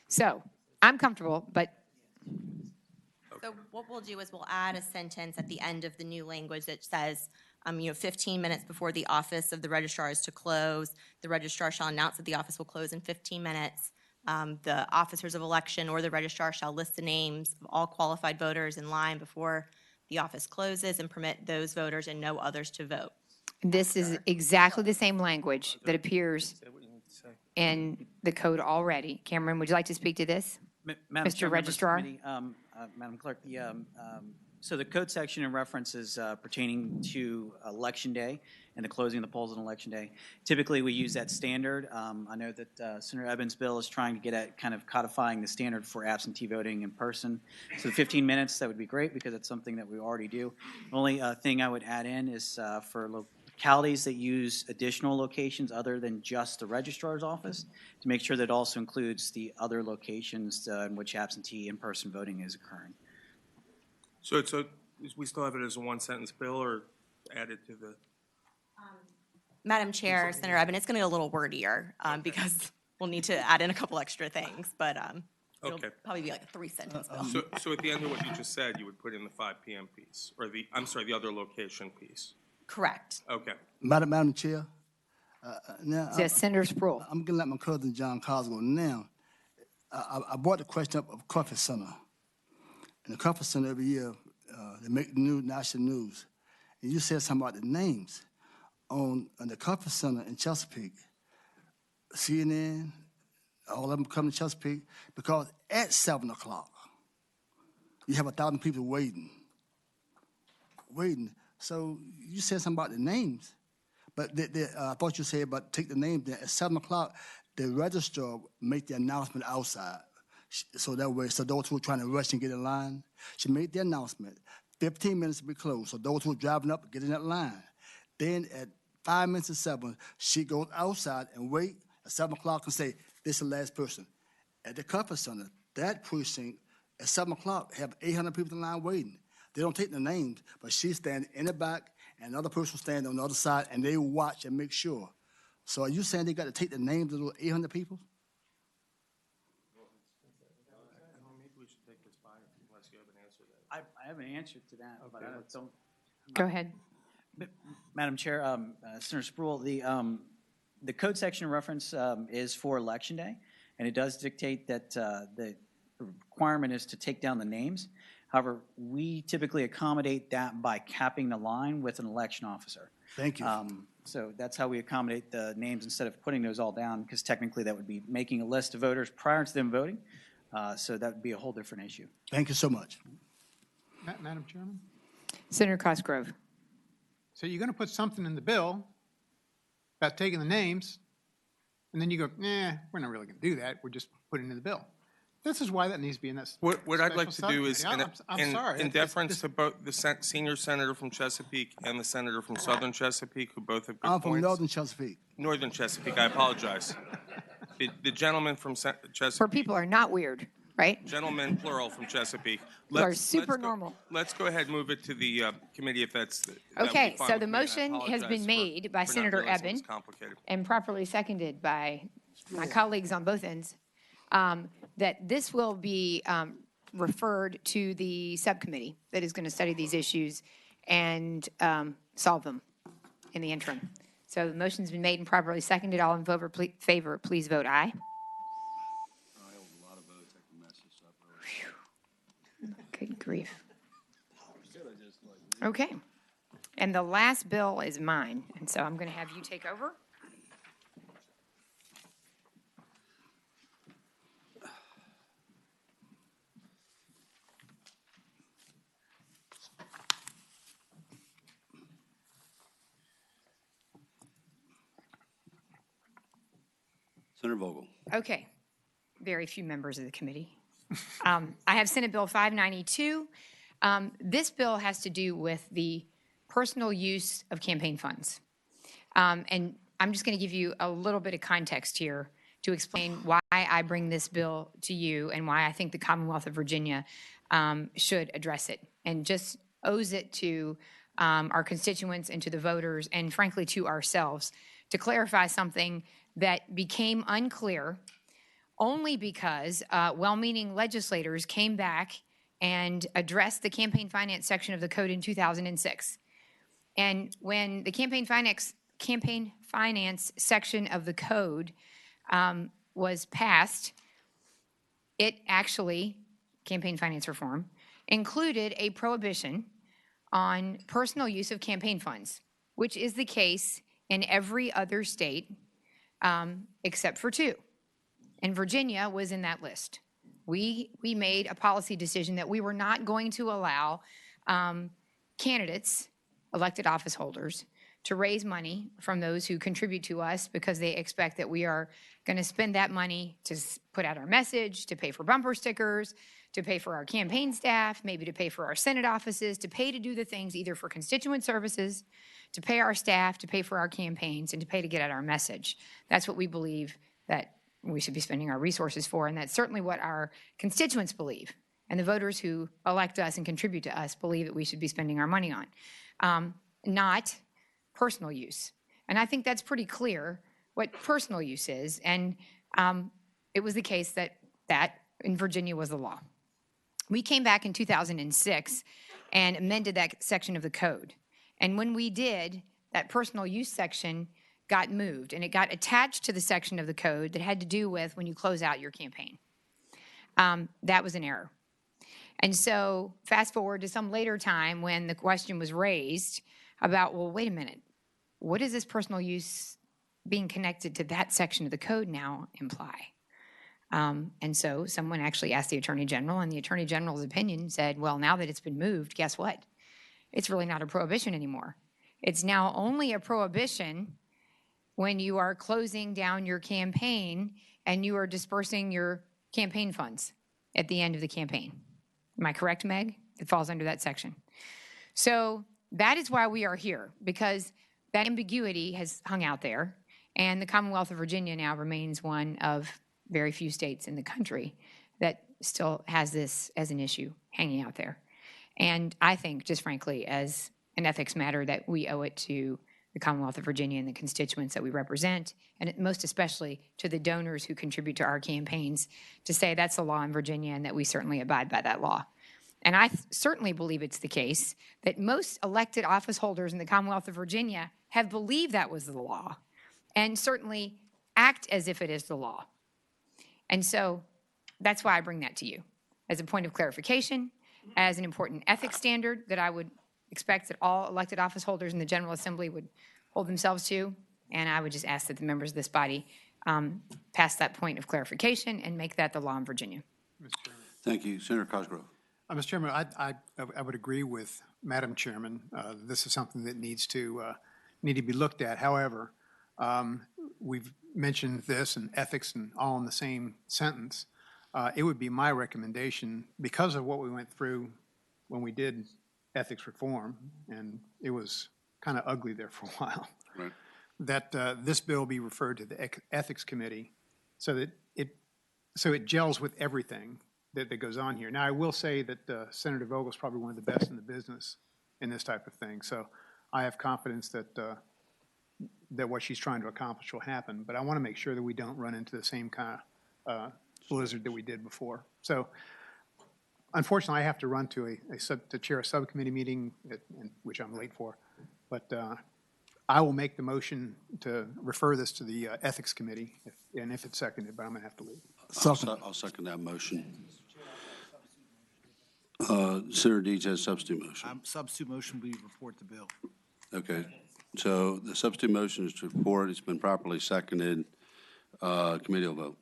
So I'm comfortable, but So what we'll do is we'll add a sentence at the end of the new language that says, 15 minutes before the office of the registrar is to close, the registrar shall announce that the office will close in 15 minutes. The officers of election or the registrar shall list the names of all qualified voters in line before the office closes and permit those voters and no others to vote. this is exactly the same language that appears in the code already. Cameron, would you like to speak to this? Madam Mr. Chair, members of the Registrar? committee, Madam Clerk, so the code section in references pertaining to Election Day and the closing of the polls on Election Day. Typically, we use that standard. I know that Senator Evans' bill is trying to get at kind of codifying the standard for absentee voting in person. So the 15 minutes, that would be great because it's something that we already do. The only thing I would add in is for localities that use additional locations other than just the registrar's office, to make sure that it also includes the other locations in which absentee in-person voting is occurring. So we still have it as a one-sentence bill or added to the? Madam Chair, Senator Eben, it's going to go a little wordier because we'll need to add in a couple extra things, but it'll Okay. probably be like a 3-sentence bill. So at the end of what you just said, you would put in the 5 p.m. piece, or the other location piece? Correct. Okay. Madam Chair. Now, Yes, Senator Sproul. I'm gonna let my cousin John Cosgrove now. I brought the question up of Coffee Center. And the Coffee Center every year, they make the news, national news. And you said something about the names on the Coffee Center in Chesapeake. CNN, all of them come to Chesapeake because at 7 o'clock, you have 1,000 people waiting. So you said something about the names. But I thought you said about take the name there. At 7 o'clock, the registrar make the announcement outside. So that way, so those who are trying to rush and get in line, she made the announcement. 15 minutes to be closed. So those who are driving up, get in that line. Then at 5 minutes to 7, she goes outside and wait at 7 o'clock and say, this is the last person. At the Coffee Center, that precinct, at 7 o'clock, have 800 people in line waiting. They don't take the names, but she's standing in the back and another person standing on the other side, and they watch and make sure. So are you saying they got to take the names of those 800 people? Maybe we should take this by unless you have an answer to that. I have an answer to that, but I don't. Go ahead. Madam Chair, Senator Sproul, the code section reference is for Election Day, and it does dictate that the requirement is to take down the names. However, we typically accommodate that by capping the line with an election officer. Thank you. So that's how we accommodate the names instead of putting those all down, because technically that would be making a list of voters prior to them voting. So that would be a whole different issue. Thank you so much. Madam Chairman? Senator Cosgrove. So you're going to put something in the bill about taking the names, and then you go, we're not really going to do that. We're just putting it in the bill. This is why that needs to be in this. What I'd like to do is, I'm sorry. in deference to both the senior senator from Chesapeake and the senator from Southern Chesapeake, who both have good I'm points. from Northern Chesapeake. Northern Chesapeake, I apologize. The gentleman from Where Chesapeake, people are not weird, right? gentleman plural from Chesapeake. Who are super normal. Let's go ahead and move it to the committee if that would be Okay, fine so with the me, and I motion has apologize been made by for not Senator realizing it Eben was complicated. and properly seconded by my colleagues on both ends, that this will be referred to the subcommittee that is going to study these issues and solve them in the interim. So the motion's been made and properly seconded. All in favor, please vote aye. grief. Okay. And the last bill is mine, and so I'm going to have you take over. Senator Vogel. Okay. Very few members of the committee. I have Senate Bill 592. This bill has to do with the personal use of campaign funds. And I'm just going to give you a little bit of context here to explain why I bring this bill to you and why I think the Commonwealth of Virginia should address it and just owes it to our constituents and to the voters and frankly to ourselves to clarify something that became unclear only because well-meaning legislators came back and addressed the campaign finance section of the code in 2006. And when the campaign finance section of the code was passed, it actually, campaign finance reform, included a prohibition on personal use of campaign funds, which is the case in every other state except for 2. And Virginia was in that list. We made a policy decision that we were not going to allow candidates, elected office holders, to raise money from those who contribute to us because they expect that we are going to spend that money to put out our message, to pay for bumper stickers, to pay for our campaign staff, maybe to pay for our Senate offices, to pay to do the things either for constituent services, to pay our staff, to pay for our campaigns, and to pay to get out our message. That's what we believe that we should be spending our resources for, and that's certainly what our constituents believe, and the voters who elect us and contribute to us believe that we should be spending our money on, not personal use. And I think that's pretty clear what personal use is, and it was the case that in Virginia was the law. We came back in 2006 and amended that section of the code, and when we did, that personal use section got moved, and it got attached to the section of the code that had to do with when you close out your campaign. That was an error. And so fast forward to some later time when the question was raised about, well, wait a minute, what does this personal use being connected to that section of the code now imply? And so someone actually asked the Attorney General, and the Attorney General's opinion said, well, now that it's been moved, guess what? It's really not a prohibition anymore. It's now only a prohibition when you are closing down your campaign and you are dispersing your campaign funds at the end of the campaign. Am I correct, Meg? It falls under that section. So that is why we are here, because that ambiguity has hung out there, and the Commonwealth of Virginia now remains one of very few states in the country that still has this as an issue hanging out there. And I think, just frankly, as an ethics matter, that we owe it to the Commonwealth of Virginia and the constituents that we represent, and most especially to the donors who contribute to our campaigns, to say that's the law in Virginia and that we certainly abide by that law. And I certainly believe it's the case that most elected office holders in the Commonwealth of Virginia have believed that was the law and certainly act as if it is the law. And so that's why I bring that to you as a point of clarification, as an important ethics standard that I would expect that all elected office holders in the General Assembly would hold themselves to, and I would just ask that the members of this body pass that point of clarification and make that the law in Virginia. Thank you. Senator Cosgrove. Mr. Chairman, I would agree with Madam Chairman. This is something that needs to be looked at. However, we've mentioned this and ethics and all in the same sentence. It would be my recommendation, because of what we went through when we did ethics reform, and it was kind of ugly there for a while, right, that this bill be referred to the Ethics Committee so that it gels with everything that goes on here. Now, I will say that Senator Vogel is probably one of the best in the business in this type of thing, so I have confidence that what she's trying to accomplish will happen, but I want to make sure that we don't run into the same kind of blizzard that we did before. So unfortunately, I have to run to to chair a subcommittee meeting, which I'm late for, but I will make the motion to refer this to the Ethics Committee, if it's seconded, but I'm going to have to leave. I'll second that motion. Senator Deeds has substitute motion. Substitute motion, we report the bill. Okay, so the substitute motion is to report. It's been properly seconded. Committee will vote.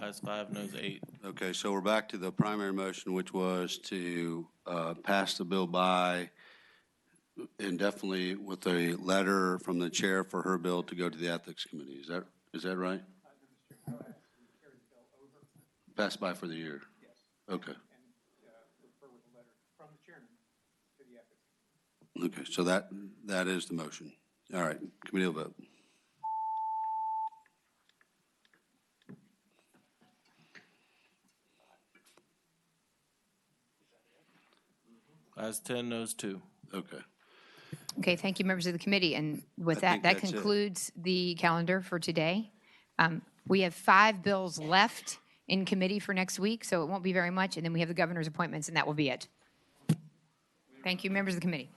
Ayes 5, noes 8. Okay, so we're back to the primary motion, which was to pass the bill by indefinitely with a letter from the chair for her bill to go to the Ethics Committee. Is that right? Pass by for the year? Yes. Okay. Okay, so that is the motion. All right, committee will vote. Ayes 10, noes 2. Okay. Okay, thank you, members of the committee. And with I that, think that that's it. concludes the calendar for today. We have 5 bills left in committee for next week, so it won't be very much. And then we have the governor's appointments, and that will be it. Thank you, members of the committee.